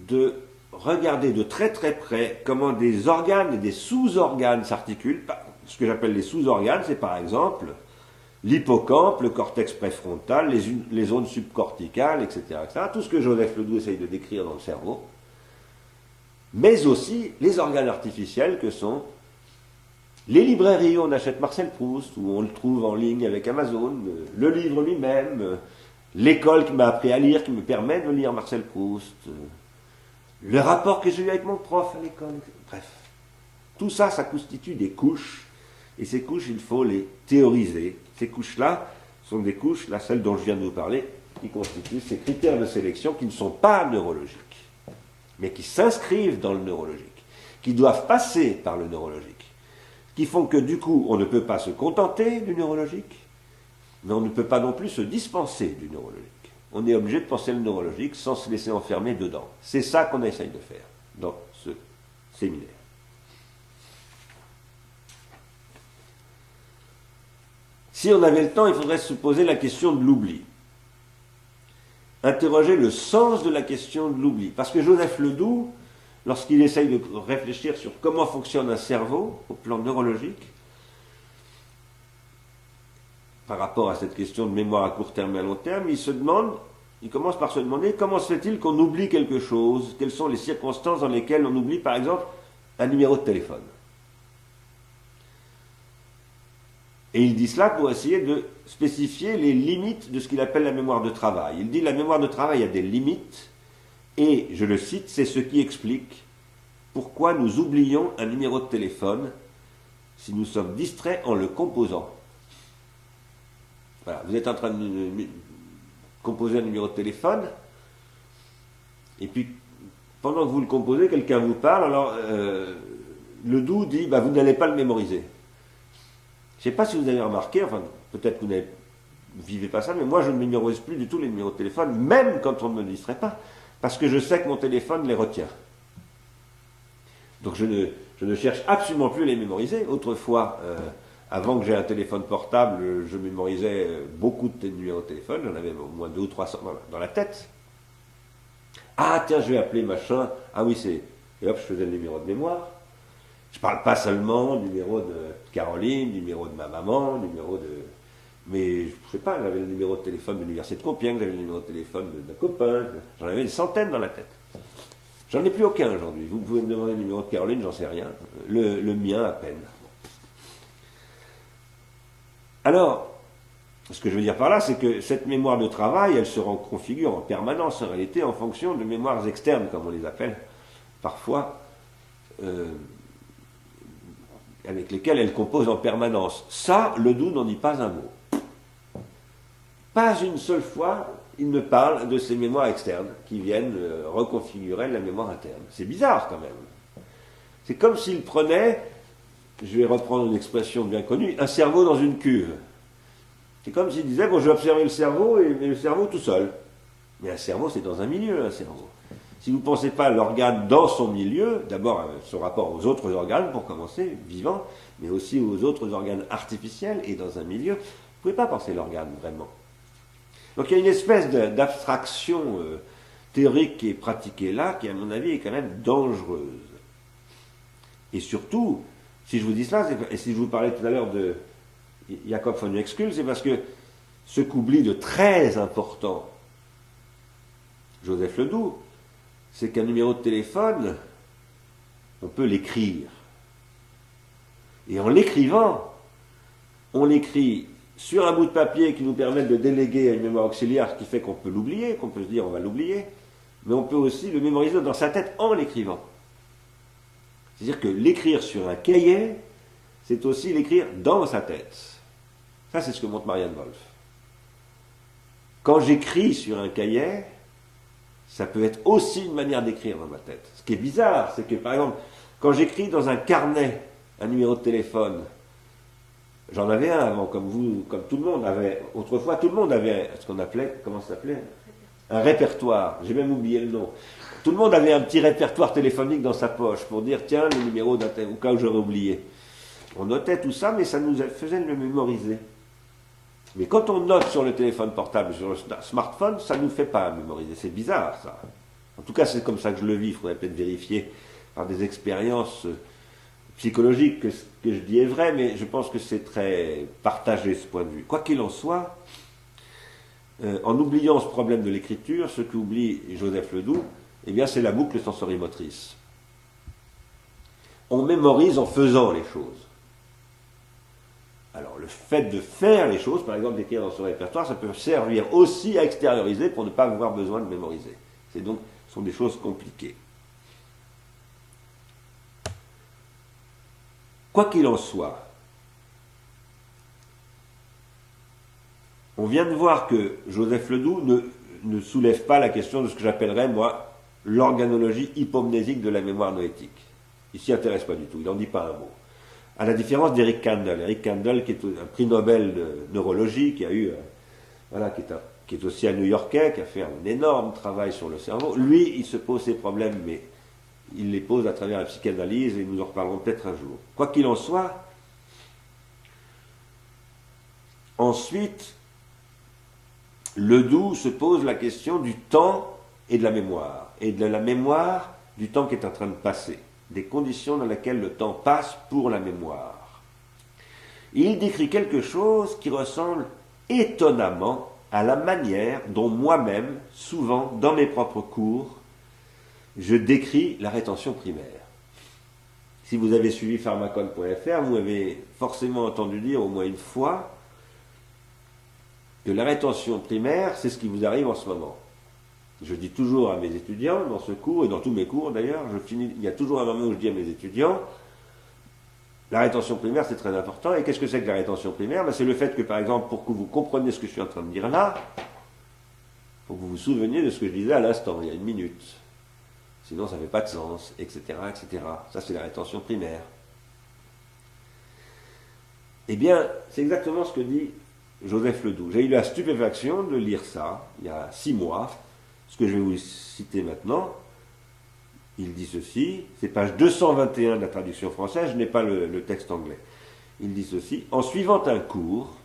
de regarder de très très près comment des organes et des sous-organes s'articulent. Ce que j'appelle les sous-organes, c'est par exemple l'hippocampe, le cortex préfrontal, les zones subcorticales, etc., etc. Tout ce que Joseph Ledoux essaye de décrire dans le cerveau, mais aussi les organes artificiels que sont les librairies où on achète Marcel Proust, où on le trouve en ligne avec Amazon, le livre lui-même, l'école qui m'a appris à lire, qui me permet de lire Marcel Proust, le rapport que j'ai eu avec mon prof à l'école, bref. Tout ça, ça constitue des couches, et ces couches, il faut les théoriser. Ces couches-là sont des couches, là, celles dont je viens de vous parler, qui constituent ces critères de sélection qui ne sont pas neurologiques, mais qui s'inscrivent dans le neurologique, qui doivent passer par le neurologique, qui font que du coup, on ne peut pas se contenter du neurologique, mais on ne peut pas non plus se dispenser du neurologique. On est obligé de penser le neurologique sans se laisser enfermer dedans. C'est ça qu'on essaye de faire dans ce séminaire. Si on avait le temps, il faudrait se poser la question de l'oubli. Interroger le sens de la question de l'oubli. Parce que Joseph Ledoux, lorsqu'il essaye de réfléchir sur comment fonctionne un cerveau au plan neurologique, par rapport à cette question de mémoire à court terme et à long terme, il commence par se demander comment se fait-il qu'on oublie quelque chose, quelles sont les circonstances dans lesquelles on oublie par exemple un numéro de téléphone. Et il dit cela pour essayer de spécifier les limites de ce qu'il appelle la mémoire de travail. Il dit la mémoire de travail a des limites, et, je le cite, c'est ce qui explique pourquoi nous oublions un numéro de téléphone si nous sommes distraits en le composant. Voilà, vous êtes en train de composer un numéro de téléphone, et puis pendant que vous le composez, quelqu'un vous parle, alors Ledoux dit vous n'allez pas le mémoriser. Je ne sais pas si vous avez remarqué, enfin peut-être que vous ne vivez pas ça, mais moi je ne mémorise plus du tout les numéros de téléphone, même quand on ne me distrait pas, parce que je sais que mon téléphone les retient. Donc je ne cherche absolument plus à les mémoriser. Autrefois, avant que j'aie un téléphone portable, je mémorisais beaucoup de numéros de téléphone, j'en avais au moins 200 ou 300 dans la tête. Ah tiens, je vais appeler machin, ah oui c'est... Et hop, je faisais le numéro de mémoire. Je ne parle pas seulement du numéro de Caroline, du numéro de ma maman, numéro de... Mais je ne sais pas, j'avais le numéro de téléphone de l'université de Compiègne, j'avais le numéro de téléphone d'un copain, j'en avais des centaines dans la tête. J'en ai plus aucun aujourd'hui. Vous pouvez me demander le numéro de Caroline, j'en sais rien. Le mien à peine. Alors, ce que je veux dire par là, c'est que cette mémoire de travail, elle se reconfigure en permanence, en réalité, en fonction de mémoires externes, comme on les appelle, parfois, avec lesquelles elle compose en permanence. Ça, Ledoux n'en dit pas un mot. Pas une seule fois, il ne parle de ces mémoires externes qui viennent reconfigurer la mémoire interne. C'est bizarre quand même. C'est comme s'il prenait, je vais reprendre une expression bien connue, un cerveau dans une cuve. C'est comme s'il disait, bon, je vais observer le cerveau et le cerveau tout seul. Mais un cerveau, c'est dans un milieu, un cerveau. Si vous ne pensez pas l'organe dans son milieu, d'abord son rapport aux autres organes, pour commencer, vivants, mais aussi aux autres organes artificiels et dans un milieu, vous ne pouvez pas penser l'organe vraiment. Donc il y a une espèce d'abstraction théorique qui est pratiquée là, qui à mon avis est quand même dangereuse. Et surtout, Si je vous dis cela, et si je vous parlais tout à l'heure de Jacob von Uexküll, c'est parce que ce qu'oublie de très important Joseph Ledoux, c'est qu'un numéro de téléphone, on peut l'écrire. Et en l'écrivant, on l'écrit sur un bout de papier qui nous permet de déléguer à une mémoire auxiliaire, ce qui fait qu'on peut l'oublier, qu'on peut se dire on va l'oublier, mais on peut aussi le mémoriser dans sa tête en l'écrivant. C'est-à-dire que l'écrire sur un cahier, c'est aussi l'écrire dans sa tête. Ça, c'est ce que montre Marianne Wolf. Quand j'écris sur un cahier, ça peut être aussi une manière d'écrire dans ma tête. Ce qui est bizarre, c'est que, par exemple, quand j'écris dans un carnet un numéro de téléphone, j'en avais un avant, comme vous, comme tout le monde avait. Autrefois, tout le monde avait ce qu'on appelait, comment ça s'appelait ? Un répertoire. J'ai même oublié le nom. Tout le monde avait un petit répertoire téléphonique dans sa poche pour dire, tiens, le numéro d'un tel, au cas où j'aurais oublié. On notait tout ça, mais ça nous faisait le mémoriser. Mais quand on note sur le téléphone portable, sur le smartphone, ça ne nous fait pas mémoriser. C'est bizarre, ça. En tout cas, c'est comme ça que je le vis. Il faudrait peut-être vérifier par des expériences psychologiques que ce que je dis est vrai, mais je pense que c'est très partagé, ce point de vue. Quoi qu'il en soit, en oubliant ce problème de l'écriture, ce qu'oublie Joseph Ledoux, eh bien, c'est la boucle sensorimotrice. On mémorise en faisant les choses. Alors, le fait de faire les choses, par exemple d'écrire dans son répertoire, ça peut servir aussi à extérioriser pour ne pas avoir besoin de mémoriser. Ce sont des choses compliquées. Quoi qu'il en soit, on vient de voir que Joseph Ledoux ne soulève pas la question de ce que j'appellerais, moi, l'organologie hypomnésique de la mémoire noétique. Il s'y intéresse pas du tout, il n'en dit pas un mot. À la différence d'Eric Kandel. Eric Kandel, qui est un prix Nobel de neurologie, qui est aussi un New-Yorkais, qui a fait un énorme travail sur le cerveau. Lui, il se pose ses problèmes, mais il les pose à travers la psychanalyse, et nous en reparlerons peut-être un jour. Quoi qu'il en soit, ensuite, Ledoux se pose la question du temps et de la mémoire. Et de la mémoire du temps qui est en train de passer. Des conditions dans lesquelles le temps passe pour la mémoire. Il décrit quelque chose qui ressemble étonnamment à la manière dont moi-même, souvent, dans mes propres cours, je décris la rétention primaire. Si vous avez suivi pharmacon.fr, vous avez forcément entendu dire au moins une fois que la rétention primaire, c'est ce qui vous arrive en ce moment. Je dis toujours à mes étudiants, dans ce cours, et dans tous mes cours d'ailleurs, il y a toujours un moment où je dis à mes étudiants, la rétention primaire c'est très important, et qu'est-ce que c'est que la rétention primaire ? C'est le fait que par exemple, pour que vous compreniez ce que je suis en train de dire là, il faut que vous vous souveniez de ce que je disais à l'instant, il y a une minute. Sinon ça ne fait pas de sens, etc., etc. Ça c'est la rétention primaire. Eh bien, c'est exactement ce que dit Joseph Ledoux. J'ai eu la stupéfaction de lire ça, il y a 6 mois, ce que je vais vous citer maintenant. Il dit ceci, c'est page 221 de la traduction française, je n'ai pas le texte anglais. Il dit ceci, en suivant un cours,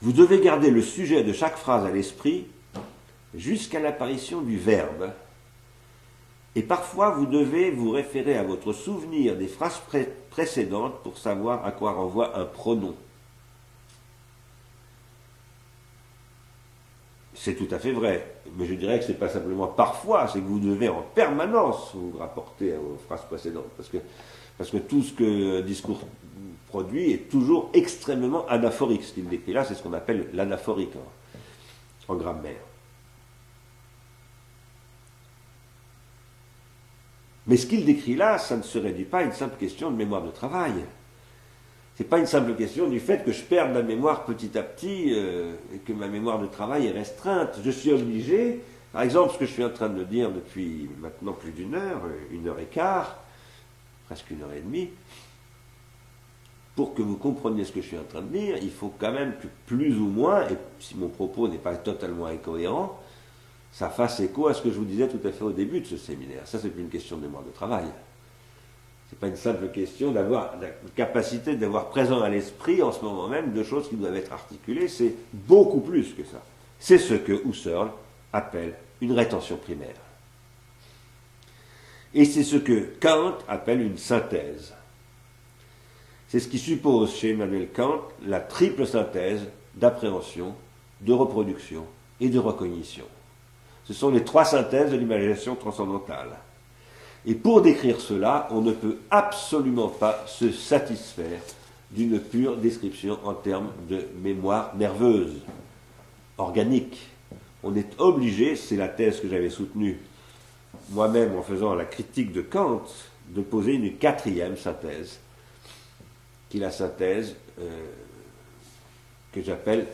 vous devez garder le sujet de chaque phrase à l'esprit jusqu'à l'apparition du verbe. Et parfois, vous devez vous référer à votre souvenir des phrases précédentes pour savoir à quoi renvoie un pronom. C'est tout à fait vrai, mais je dirais que ce n'est pas simplement parfois, c'est que vous devez en permanence vous rapporter aux phrases précédentes, parce que tout ce que un discours produit est toujours extrêmement anaphorique. Ce qu'il décrit là, c'est ce qu'on appelle l'anaphorique en grammaire. Mais ce qu'il décrit là, ça ne se réduit pas à une simple question de mémoire de travail. Ce n'est pas une simple question du fait que je perde la mémoire petit à petit et que ma mémoire de travail est restreinte. Je suis obligé, par exemple, ce que je suis en train de dire depuis maintenant plus d'1 heure, 1h15, presque 1h30, pour que vous compreniez ce que je suis en train de dire, il faut quand même que plus ou moins, et si mon propos n'est pas totalement incohérent, ça fasse écho à ce que je vous disais tout à fait au début de ce séminaire. Ça, c'est plus une question de mémoire de travail. Ce n'est pas une simple question d'avoir la capacité d'avoir présent à l'esprit en ce moment même deux choses qui doivent être articulées, c'est beaucoup plus que ça. C'est ce que Husserl appelle une rétention primaire. Et c'est ce que Kant appelle une synthèse. C'est ce qui suppose chez Emmanuel Kant la triple synthèse d'appréhension, de reproduction et de recognition. Ce sont les trois synthèses de l'imagination transcendantale. Et pour décrire cela, on ne peut absolument pas se satisfaire d'une pure description en termes de mémoire nerveuse, organique. On est obligé, c'est la thèse que j'avais soutenue moi-même en faisant la critique de Kant, de poser une quatrième synthèse, qui est la synthèse que j'appelle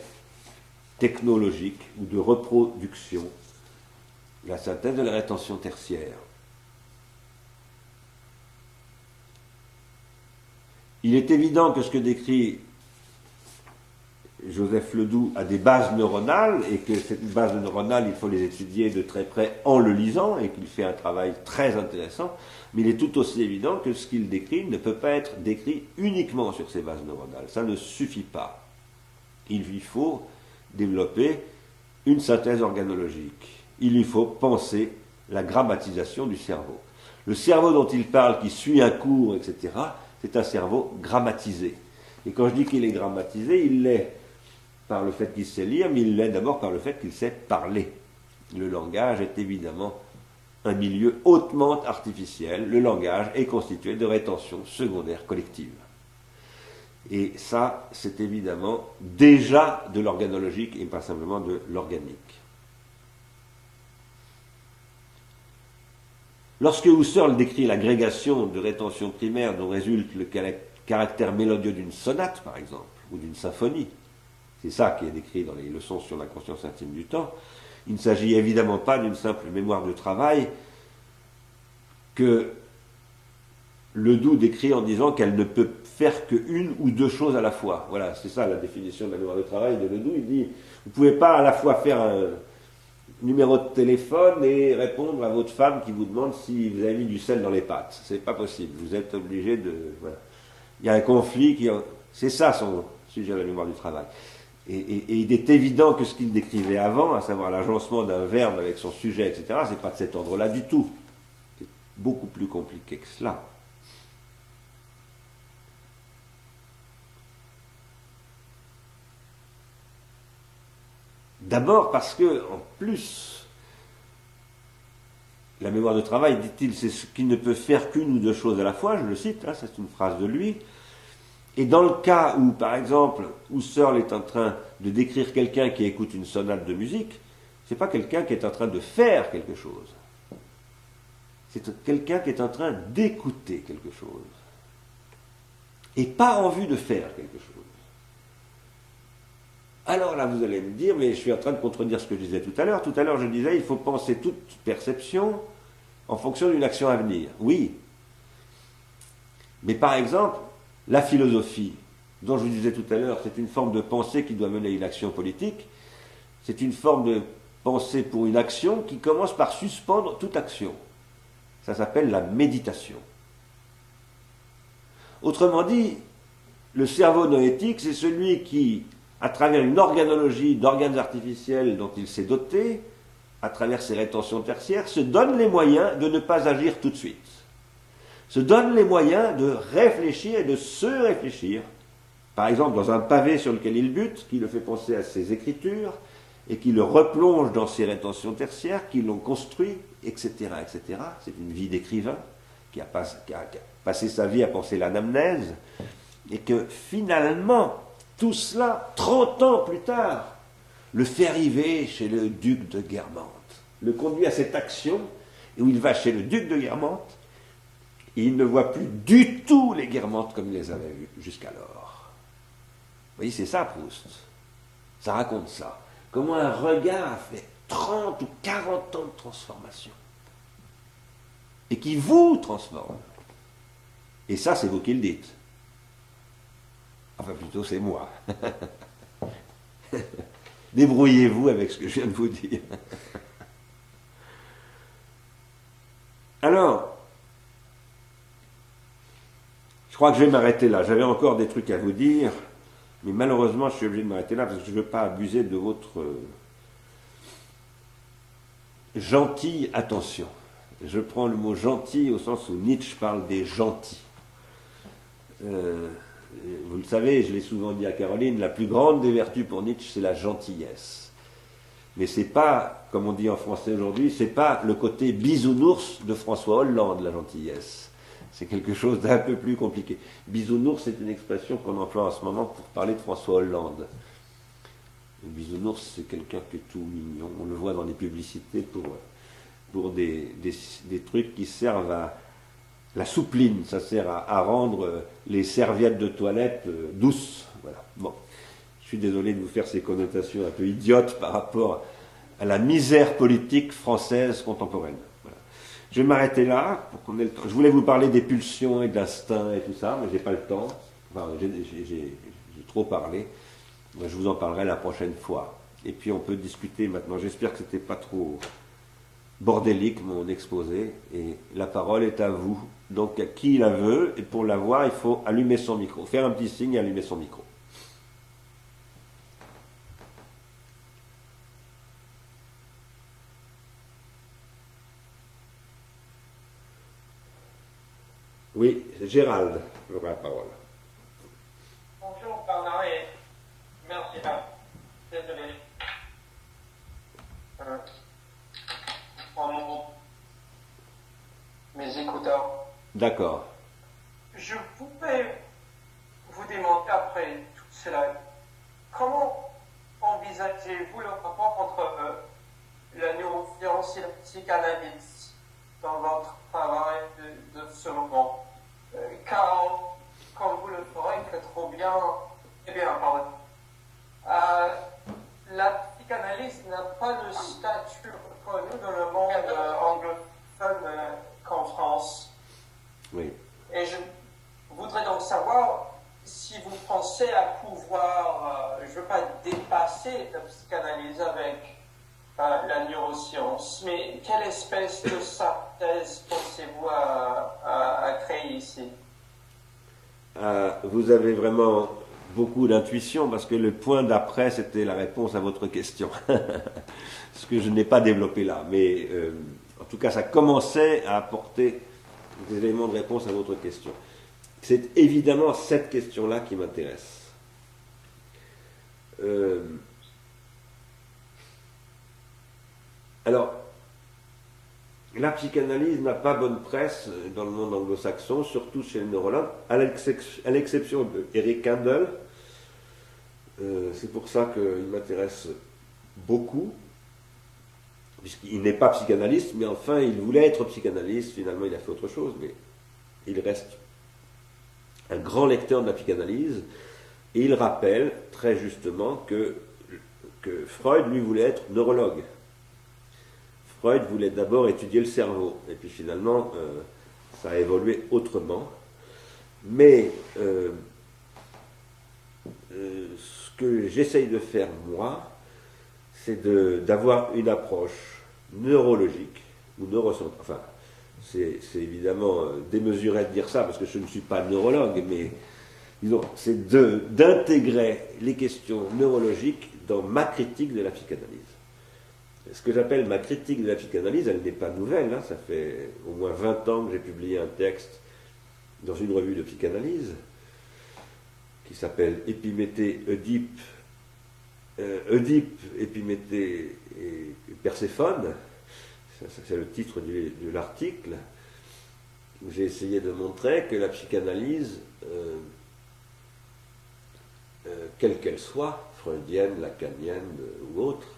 technologique ou de reproduction, la synthèse de la rétention tertiaire. Il est évident que ce que décrit Joseph Ledoux a des bases neuronales et que cette base neuronale, il faut les étudier de très près en le lisant et qu'il fait un travail très intéressant, mais il est tout aussi évident que ce qu'il décrit ne peut pas être décrit uniquement sur ces bases neuronales. Ça ne suffit pas. Il lui faut développer une synthèse organologique. Il lui faut penser la grammatisation du cerveau. Le cerveau dont il parle, qui suit un cours, etc., c'est un cerveau grammatisé. Et quand je dis qu'il est grammatisé, il l'est par le fait qu'il sait lire, mais il l'est d'abord par le fait qu'il sait parler. Le langage est évidemment un milieu hautement artificiel. Le langage est constitué de rétention secondaire collective. Et ça, c'est évidemment déjà de l'organologique et pas simplement de l'organique. Lorsque Husserl décrit l'agrégation de rétention primaire dont résulte le caractère mélodieux d'une sonate, par exemple, ou d'une symphonie, c'est ça qui est décrit dans les leçons sur la conscience intime du temps, il ne s'agit évidemment pas d'une simple mémoire de travail que Ledoux décrit en disant qu'elle ne peut faire qu'une ou deux choses à la fois. Voilà, c'est ça la définition de la mémoire de travail de Ledoux. Il dit, vous ne pouvez pas à la fois faire un numéro de téléphone et répondre à votre femme qui vous demande si vous avez mis du sel dans les pâtes. C'est pas possible. Vous êtes obligé de... Voilà. Il y a un conflit qui... C'est ça son sujet de la mémoire du travail. Et il est évident que ce qu'il décrivait avant, à savoir l'agencement d'un verbe avec son sujet, etc., c'est pas de cet ordre-là du tout. C'est beaucoup plus compliqué que cela. D'abord parce que, en plus, la mémoire de travail, dit-il, c'est ce qui ne peut faire qu'une ou deux choses à la fois, je le cite, hein, c'est une phrase de lui. Et dans le cas où, par exemple, Husserl est en train de décrire quelqu'un qui écoute une sonate de musique, c'est pas quelqu'un qui est en train de faire quelque chose. C'est quelqu'un qui est en train d'écouter quelque chose. Et pas en vue de faire quelque chose. Alors là, vous allez me dire, mais je suis en train de contredire ce que je disais tout à l'heure. Tout à l'heure, je disais, il faut penser toute perception en fonction d'une action à venir. Oui. Mais par exemple, la philosophie, dont je vous disais tout à l'heure, c'est une forme de pensée qui doit mener à une action politique. C'est une forme de pensée pour une action qui commence par suspendre toute action. Ça s'appelle la méditation. Autrement dit, le cerveau noétique, c'est celui qui, à travers une organologie d'organes artificiels dont il s'est doté, à travers ses rétentions tertiaires, se donne les moyens de ne pas agir tout de suite. Se donne les moyens de réfléchir et de se réfléchir. Par exemple, dans un pavé sur lequel il bute, qui le fait penser à ses écritures, et qui le replonge dans ses rétentions tertiaires, qui l'ont construit, etc., etc. C'est une vie d'écrivain qui a passé sa vie à penser l'anamnèse, et que finalement, tout cela, 30 ans plus tard, le fait arriver chez le duc de Guermantes, le conduit à cette action, et où il va chez le duc de Guermantes, et il ne voit plus du tout les Guermantes comme il les avait vues jusqu'alors. Vous voyez, c'est ça Proust. Ça raconte ça. Comment un regard a fait 30 ou 40 ans de transformation. Et qui vous transforme. Et ça, c'est vous qui le dites. Enfin, plutôt, c'est moi. Débrouillez-vous avec ce que je viens de vous dire. Alors, je crois que je vais m'arrêter là. J'avais encore des trucs à vous dire, mais malheureusement, je suis obligé de m'arrêter là parce que je ne veux pas abuser de votre gentille attention. Je prends le mot gentil au sens où Nietzsche parle des gentils. vous le savez, je l'ai souvent dit à Caroline, la plus grande des vertus pour Nietzsche, c'est la gentillesse. Mais c'est pas, comme on dit en français aujourd'hui, c'est pas le côté bisounours de François Hollande, la gentillesse. C'est quelque chose d'un peu plus compliqué. Bisounours, c'est une expression qu'on emploie en ce moment pour parler de François Hollande. Le bisounours, c'est quelqu'un qui est tout mignon. On le voit dans les publicités pour des trucs qui servent à la soupline. Ça sert à rendre les serviettes de toilette douces. Voilà. Bon. Je suis désolé de vous faire ces connotations un peu idiotes par rapport à la misère politique française contemporaine. Voilà. Je vais m'arrêter là. Pour qu'on ait le temps. Je voulais vous parler des pulsions et de l'instinct et tout ça, mais j'ai pas le temps. Enfin, j'ai trop parlé. Je vous en parlerai la prochaine fois. Et puis on peut discuter maintenant. J'espère que c'était pas trop bordélique mon exposé. Et la parole est à vous. Donc à qui la veut. Et pour la voir, il faut allumer son micro. Faire un petit signe et allumer son micro. Oui, Gérald aura la parole. Bonjour Bernard et merci. Désolé. Prends mes écouteurs. D'accord. Je voudrais vous demander après tout cela, comment envisagez-vous le rapport entre la neuroscience et la psychanalyse dans votre travail de ce moment? Car, comme vous le ferez que trop bien, pardon, la psychanalyse n'a pas le statut reconnu dans le monde anglophone qu'en France. Oui. Et je voudrais donc savoir si vous pensez à pouvoir, je ne veux pas dépasser la psychanalyse avec la neuroscience, mais quelle espèce de synthèse pensez-vous à créer ici? Vous avez vraiment beaucoup d'intuition parce que le point d'après c'était la réponse à votre question. Ce que je n'ai pas développé là, mais en tout cas ça commençait à apporter des éléments de réponse à votre question. C'est évidemment cette question-là qui m'intéresse. Alors, la psychanalyse n'a pas bonne presse dans le monde anglo-saxon, surtout chez les neurologues, à l'exception d'Eric Kandel. C'est pour ça qu'il m'intéresse beaucoup, puisqu'il n'est pas psychanalyste, mais enfin il voulait être psychanalyste, finalement il a fait autre chose, mais il reste un grand lecteur de la psychanalyse, et il rappelle très justement que Freud, lui, voulait être neurologue. Freud voulait d'abord étudier le cerveau, et puis finalement, ça a évolué autrement. Mais ce que j'essaye de faire, moi, c'est d'avoir une approche neurologique, ou neurocentrique. Enfin, c'est évidemment démesuré de dire ça, parce que je ne suis pas neurologue, mais disons, c'est d'intégrer les questions neurologiques dans ma critique de la psychanalyse. Ce que j'appelle ma critique de la psychanalyse, elle n'est pas nouvelle, hein, ça fait au moins 20 ans que j'ai publié un texte dans une revue de psychanalyse qui s'appelle Épiméthée, Oedipe, Épiméthée et Perséphone. C'est le titre de l'article où j'ai essayé de montrer que la psychanalyse, quelle qu'elle soit, freudienne, lacanienne ou autre,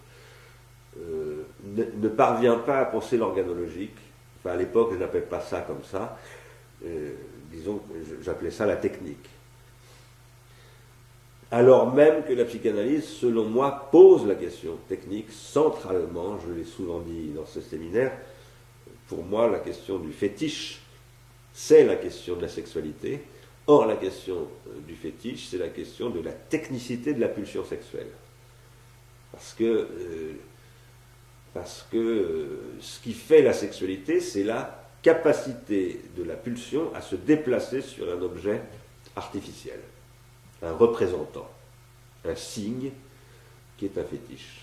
ne parvient pas à penser l'organologique. Enfin, à l'époque, je n'appelais pas ça comme ça. Disons, j'appelais ça la technique. Alors même que la psychanalyse, selon moi, pose la question technique centralement, je l'ai souvent dit dans ce séminaire, pour moi, la question du fétiche, c'est la question de la sexualité. Or, la question du fétiche, c'est la question de la technicité de la pulsion sexuelle. Parce que ce qui fait la sexualité, c'est la capacité de la pulsion à se déplacer sur un objet artificiel, un représentant, un signe qui est un fétiche.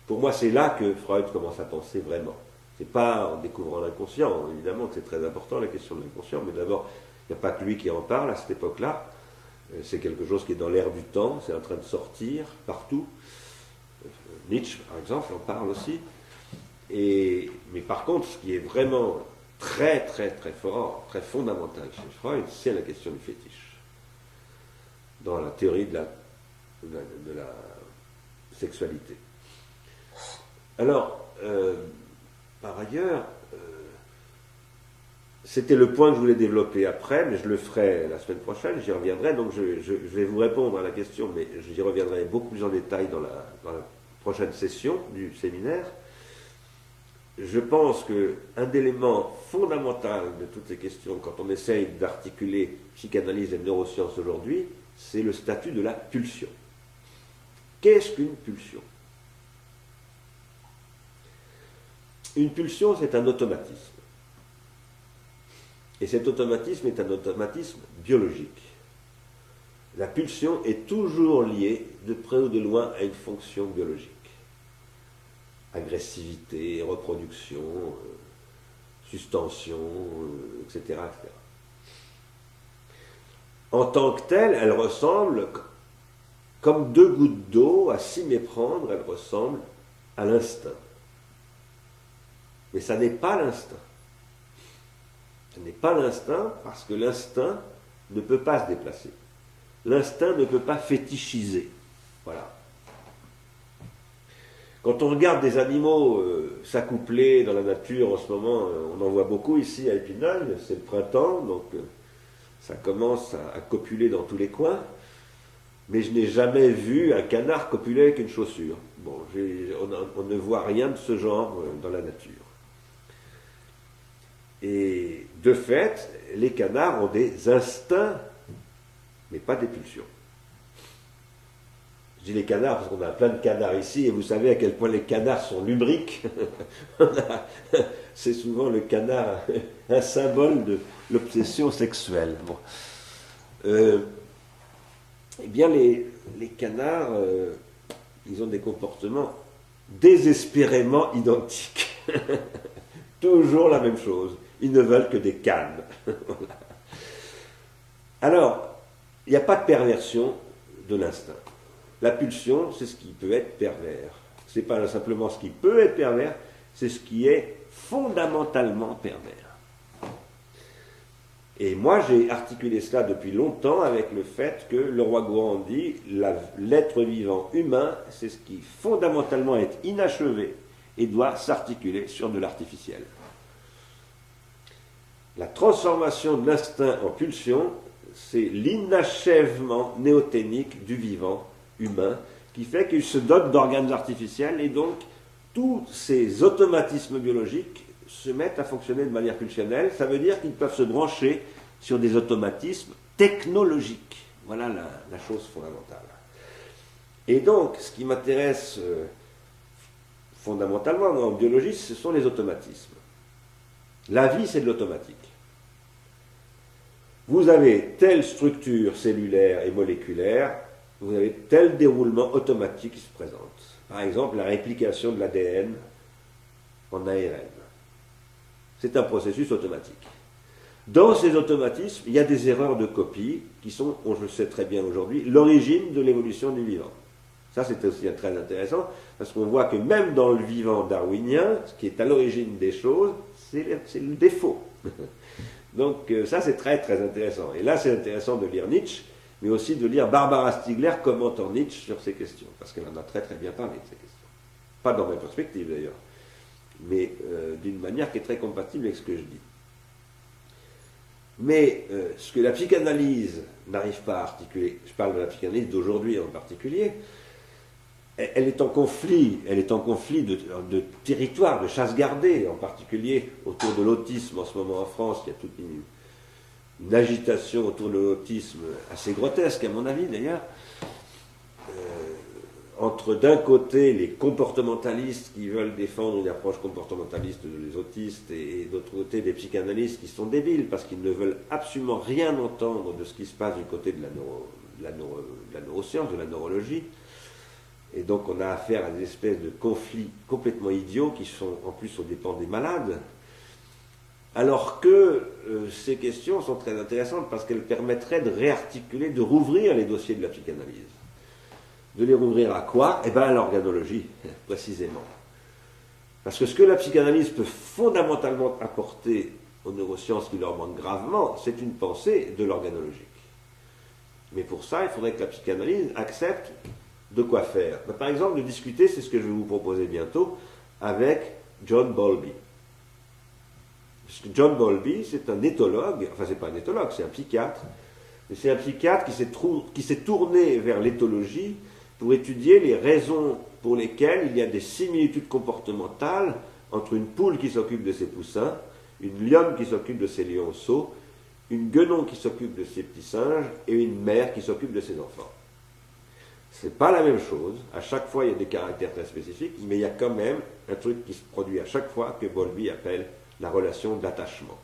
Pour moi, c'est là que Freud commence à penser vraiment. C'est pas en découvrant l'inconscient, évidemment que c'est très important la question de l'inconscient, mais d'abord, il n'y a pas que lui qui en parle à cette époque-là. C'est quelque chose qui est dans l'air du temps, c'est en train de sortir partout. Nietzsche, par exemple, en parle aussi. Mais par contre, ce qui est vraiment très, très, très fort, très fondamental chez Freud, c'est la question du fétiche. Dans la théorie de la sexualité. Alors, par ailleurs, c'était le point que je voulais développer après, mais je le ferai la semaine prochaine, j'y reviendrai, donc je vais vous répondre à la question, mais j'y reviendrai beaucoup plus en détail dans la prochaine session du séminaire. Je pense qu'un élément fondamental de toutes ces questions, quand on essaye d'articuler psychanalyse et neurosciences aujourd'hui, c'est le statut de la pulsion. Qu'est-ce qu'une pulsion? Une pulsion, c'est un automatisme. Et cet automatisme est un automatisme biologique. La pulsion est toujours liée, de près ou de loin, à une fonction biologique. Agressivité, reproduction, sustention, etc., etc. En tant que telle, elle ressemble, comme deux gouttes d'eau, à s'y méprendre, elle ressemble à l'instinct. Mais ça n'est pas l'instinct. Ce n'est pas l'instinct parce que l'instinct ne peut pas se déplacer. L'instinct ne peut pas fétichiser. Voilà. Quand on regarde des animaux s'accoupler dans la nature en ce moment, on en voit beaucoup ici à Épinal, c'est le printemps, donc ça commence à copuler dans tous les coins, mais je n'ai jamais vu un canard copuler avec une chaussure. Bon, on ne voit rien de ce genre dans la nature. Et de fait, les canards ont des instincts, mais pas des pulsions. Je dis les canards parce qu'on a plein de canards ici, et vous savez à quel point les canards sont lubriques. C'est souvent le canard un symbole de l'obsession sexuelle. Bon. Eh bien, les canards, ils ont des comportements désespérément identiques. Toujours la même chose. Ils ne veulent que des cannes. Voilà. Alors, il n'y a pas de perversion de l'instinct. La pulsion, c'est ce qui peut être pervers. Ce n'est pas simplement ce qui peut être pervers, c'est ce qui est fondamentalement pervers. Et moi, j'ai articulé cela depuis longtemps avec le fait que le roi Gourand dit l'être vivant humain, c'est ce qui fondamentalement est inachevé et doit s'articuler sur de l'artificiel. La transformation de l'instinct en pulsion, c'est l'inachèvement néoténique du vivant humain qui fait qu'il se dote d'organes artificiels et donc tous ces automatismes biologiques se mettent à fonctionner de manière pulsionnelle. Ça veut dire qu'ils peuvent se brancher sur des automatismes technologiques. Voilà la chose fondamentale. Et donc, ce qui m'intéresse fondamentalement en biologie, ce sont les automatismes. La vie, c'est de l'automatique. Vous avez telle structure cellulaire et moléculaire, vous avez tel déroulement automatique qui se présente. Par exemple, la réplication de l'ADN en ARN. C'est un processus automatique. Dans ces automatismes, il y a des erreurs de copie qui sont, on le sait très bien aujourd'hui, l'origine de l'évolution du vivant. Ça, c'est aussi très intéressant, parce qu'on voit que même dans le vivant darwinien, ce qui est à l'origine des choses, c'est le défaut. Donc ça, c'est très très intéressant. Et là, c'est intéressant de lire Nietzsche, mais aussi de lire Barbara Stiegler commentant Nietzsche sur ces questions, parce qu'elle en a très très bien parlé de ces questions. Pas dans ma perspective d'ailleurs, mais d'une manière qui est très compatible avec ce que je dis. Mais ce que la psychanalyse n'arrive pas à articuler, je parle de la psychanalyse d'aujourd'hui en particulier, elle est en conflit de territoire, de chasse gardée, en particulier autour de l'autisme en ce moment en France. Il y a toute une agitation autour de l'autisme assez grotesque, à mon avis d'ailleurs, entre d'un côté les comportementalistes qui veulent défendre une approche comportementaliste des autistes et d'autre côté des psychanalystes qui sont débiles parce qu'ils ne veulent absolument rien entendre de ce qui se passe du côté de la neuroscience, de la neurologie. Et donc on a affaire à des espèces de conflits complètement idiots qui sont en plus aux dépens des malades. Alors que ces questions sont très intéressantes parce qu'elles permettraient de réarticuler, de rouvrir les dossiers de la psychanalyse. De les rouvrir à quoi? Eh bien à l'organologie, précisément. Parce que ce que la psychanalyse peut fondamentalement apporter aux neurosciences qui leur manquent gravement, c'est une pensée de l'organologique. Mais pour ça, il faudrait que la psychanalyse accepte de quoi faire. Par exemple, de discuter, c'est ce que je vais vous proposer bientôt, avec John Bowlby. Parce que John Bowlby, c'est un éthologue, enfin c'est pas un éthologue, c'est un psychiatre, mais c'est un psychiatre qui s'est tourné vers l'éthologie pour étudier les raisons pour lesquelles il y a des similitudes comportementales entre une poule qui s'occupe de ses poussins, une lionne qui s'occupe de ses lionceaux, une guenon qui s'occupe de ses petits singes et une mère qui s'occupe de ses enfants. C'est pas la même chose, à chaque fois il y a des caractères très spécifiques, mais il y a quand même un truc qui se produit à chaque fois que Bowlby appelle la relation d'attachement.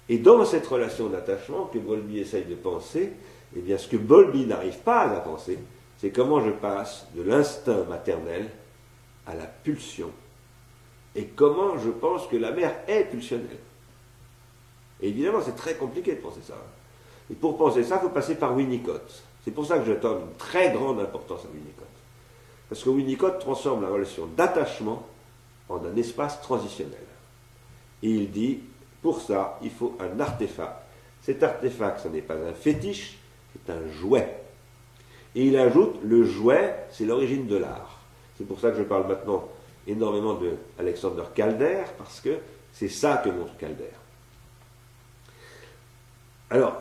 Et dans cette relation d'attachement que Bowlby essaye de penser, eh bien ce que Bowlby n'arrive pas à penser, c'est comment je passe de l'instinct maternel à la pulsion, et comment je pense que la mère est pulsionnelle. Et évidemment, c'est très compliqué de penser ça. Et pour penser ça, il faut passer par Winnicott. C'est pour ça que je donne une très grande importance à Winnicott. Parce que Winnicott transforme la relation d'attachement en un espace transitionnel. Et il dit, pour ça, il faut un artefact. Cet artefact, ce n'est pas un fétiche, c'est un jouet. Et il ajoute, le jouet, c'est l'origine de l'art. C'est pour ça que je parle maintenant énormément de Alexander Calder, parce que c'est ça que montre Calder. Alors,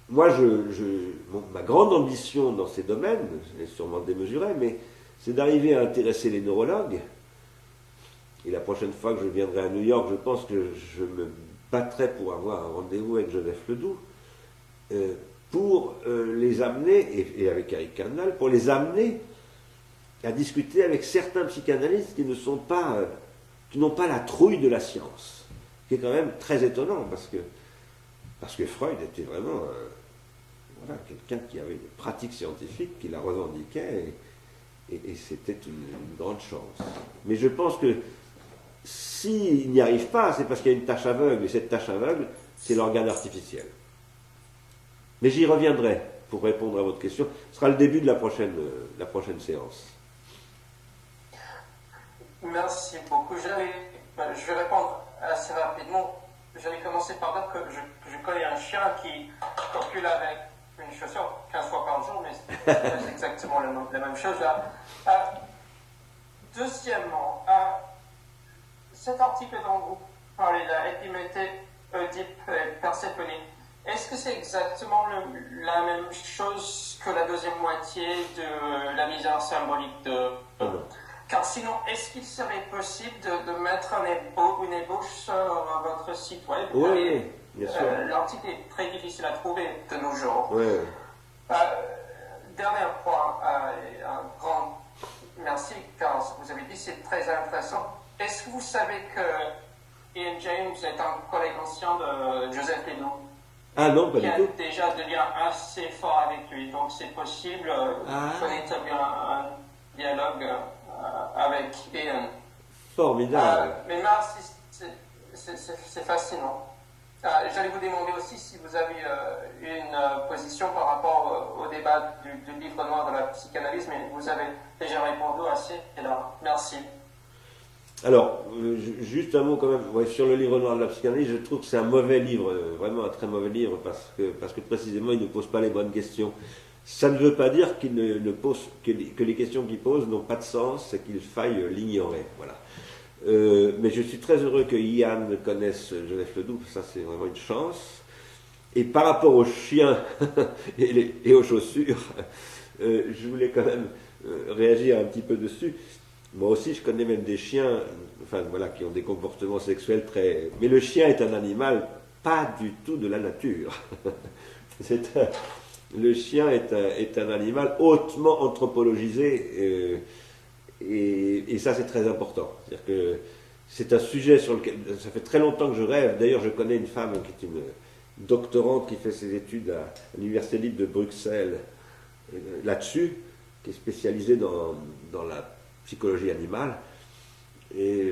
moi, ma grande ambition dans ces domaines, elle est sûrement démesurée, mais c'est d'arriver à intéresser les neurologues. Et la prochaine fois que je viendrai à New York, je pense que je me battrai pour avoir un rendez-vous avec Joseph Ledoux, pour les amener, et avec Eric Kandel, pour les amener à discuter avec certains psychanalystes qui n'ont pas la trouille de la science. Ce qui est quand même très étonnant, parce que Freud était vraiment quelqu'un qui avait une pratique scientifique, qui la revendiquait, et c'était une grande chance. Mais je pense que s'il n'y arrive pas, c'est parce qu'il y a une tâche aveugle, et cette tâche aveugle, c'est l'organe artificiel. Mais j'y reviendrai pour répondre à votre question. Ce sera le début de la prochaine séance. Merci beaucoup. Je vais répondre assez rapidement. J'allais commencer par dire que je connais un chien qui copule avec une chaussure 15 fois par jour, mais c'est exactement la même chose là. Deuxièmement, cet article dont vous parlez là, Épiméthée, Oedipe et Perséphone, est-ce que c'est exactement la même chose que la deuxième moitié de la misère symbolique de... Car sinon, est-ce qu'il serait possible de mettre une ébauche sur votre site web? Oui, bien sûr. L'article est très difficile à trouver de nos jours. Oui. Dernier point, un grand merci, car ce que vous avez dit, c'est très intéressant. Est-ce que vous savez que Ian James est un collègue ancien de Joseph Ledoux? Ah non, pas du tout. Qui a déjà des liens assez forts avec lui, donc c'est possible d'établir un dialogue avec Ian. Formidable. Mais merci, c'est fascinant. J'allais vous demander aussi si vous avez une position par rapport au débat du livre noir de la psychanalyse, mais vous avez déjà répondu assez, et là, merci. Alors, juste un mot quand même, sur le livre noir de la psychanalyse, je trouve que c'est un mauvais livre, vraiment un très mauvais livre, parce que précisément il ne pose pas les bonnes questions. Ça ne veut pas dire qu'il ne pose, que les questions qu'il pose n'ont pas de sens, c'est qu'il faille l'ignorer. Voilà. Mais je suis très heureux que Ian connaisse Joseph Ledoux, ça c'est vraiment une chance. Et par rapport aux chiens et aux chaussures, je voulais quand même réagir un petit peu dessus. Moi aussi, je connais même des chiens, qui ont des comportements sexuels très... Mais le chien est un animal pas du tout de la nature. Le chien est un animal hautement anthropologisé, et ça c'est très important. C'est-à-dire que c'est un sujet sur lequel ça fait très longtemps que je rêve. D'ailleurs, je connais une femme qui est une doctorante qui fait ses études à l'Université libre de Bruxelles là-dessus, qui est spécialisée dans la psychologie animale, et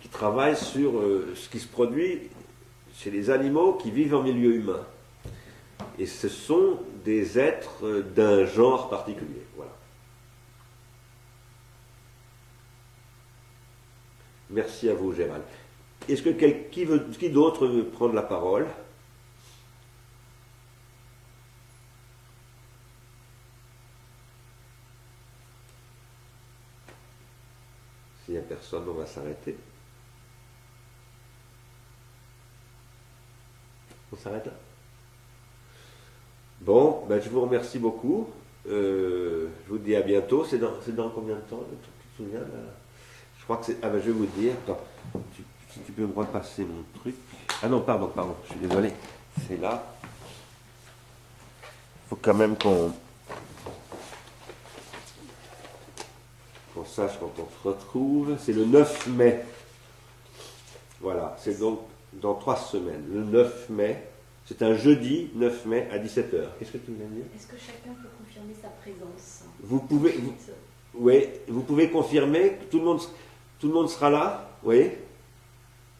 qui travaille sur ce qui se produit chez les animaux qui vivent en milieu humain. Et ce sont des êtres d'un genre particulier. Voilà. Merci à vous, Gérald. Est-ce que qui d'autre veut prendre la parole? S'il n'y a personne, on va s'arrêter. On s'arrête là. Bon, ben je vous remercie beaucoup. Je vous dis à bientôt. C'est dans combien de temps? Tu te souviens là? Je crois que c'est... Ah ben je vais vous dire. Attends, si tu peux me repasser mon truc. Ah non, pardon, je suis désolé. C'est là. Il faut quand même qu'on sache quand on se retrouve. C'est le 9 mai. Voilà, c'est donc dans 3 semaines. Le 9 mai. C'est un jeudi 9 mai à 17h. Qu'est-ce que tu voulais dire? Est-ce que chacun peut confirmer sa présence? Oui, vous pouvez confirmer que tout le monde sera là? Oui?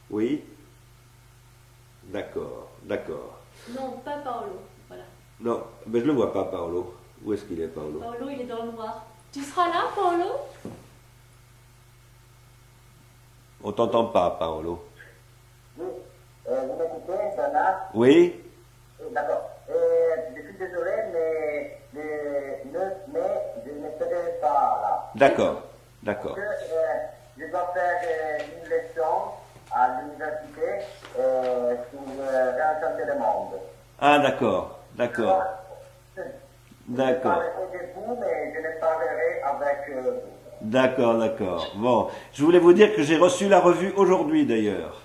Oui? D'accord. Non, pas Paolo. Voilà. Non, mais je ne le vois pas, Paolo. Où est-ce qu'il est, Paolo? Paolo, il est dans le noir. Tu seras là, Paolo? On t'entend pas, Paolo. Oui, vous m'écoutez, Bernard? Oui? D'accord. Je suis désolé, mais le 9 mai, je ne serai pas là. D'accord. Parce que je dois faire une leçon à l'université sur réenchanter le monde. Ah, d'accord. Je parlerai de vous, mais je ne parlerai avec vous. D'accord. Bon, je voulais vous dire que j'ai reçu la revue aujourd'hui, d'ailleurs.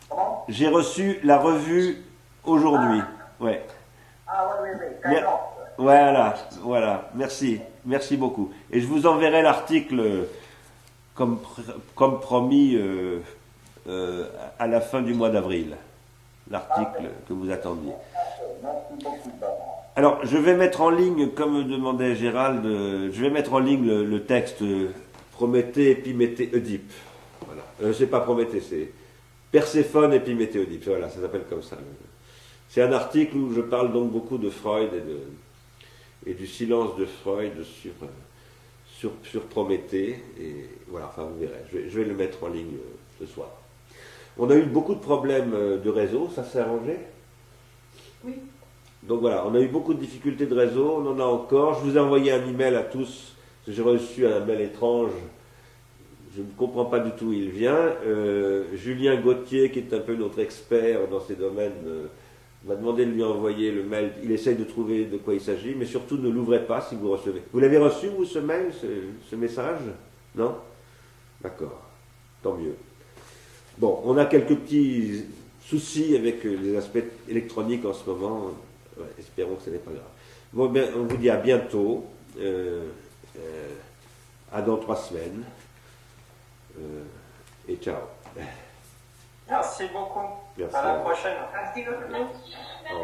Comment? J'ai reçu la revue aujourd'hui. Ouais. Ah oui. Bien. Voilà. Merci beaucoup. Et je vous enverrai l'article comme promis à la fin du mois d'avril. L'article que vous attendiez. Merci beaucoup, Bernard. Alors, je vais mettre en ligne, comme demandait Gérald, je vais mettre en ligne le texte Prométhée, Épiméthée, Oedipe. Voilà. C'est pas Prométhée, c'est Perséphone, Épiméthée, Oedipe. Voilà, ça s'appelle comme ça. C'est un article où je parle donc beaucoup de Freud et du silence de Freud sur Prométhée. Et voilà, enfin vous verrez. Je vais le mettre en ligne ce soir. On a eu beaucoup de problèmes de réseau, ça s'est arrangé? Oui. Donc voilà, on a eu beaucoup de difficultés de réseau, on en a encore. Je vous ai envoyé un email à tous, parce que j'ai reçu un mail étrange. Je ne comprends pas du tout où il vient. Julien Gauthier, qui est un peu notre expert dans ces domaines, m'a demandé de lui envoyer le mail. Il essaye de trouver de quoi il s'agit, mais surtout ne l'ouvrez pas si vous recevez. Vous l'avez reçu, vous, ce mail, ce message? Non? D'accord, tant mieux. Bon, on a quelques petits soucis avec les aspects électroniques en ce moment. Ouais, espérons que ce n'est pas grave. Bon, bien, on vous dit à bientôt. À dans 3 semaines. Et ciao. Merci beaucoup. Merci. À la prochaine. Au revoir.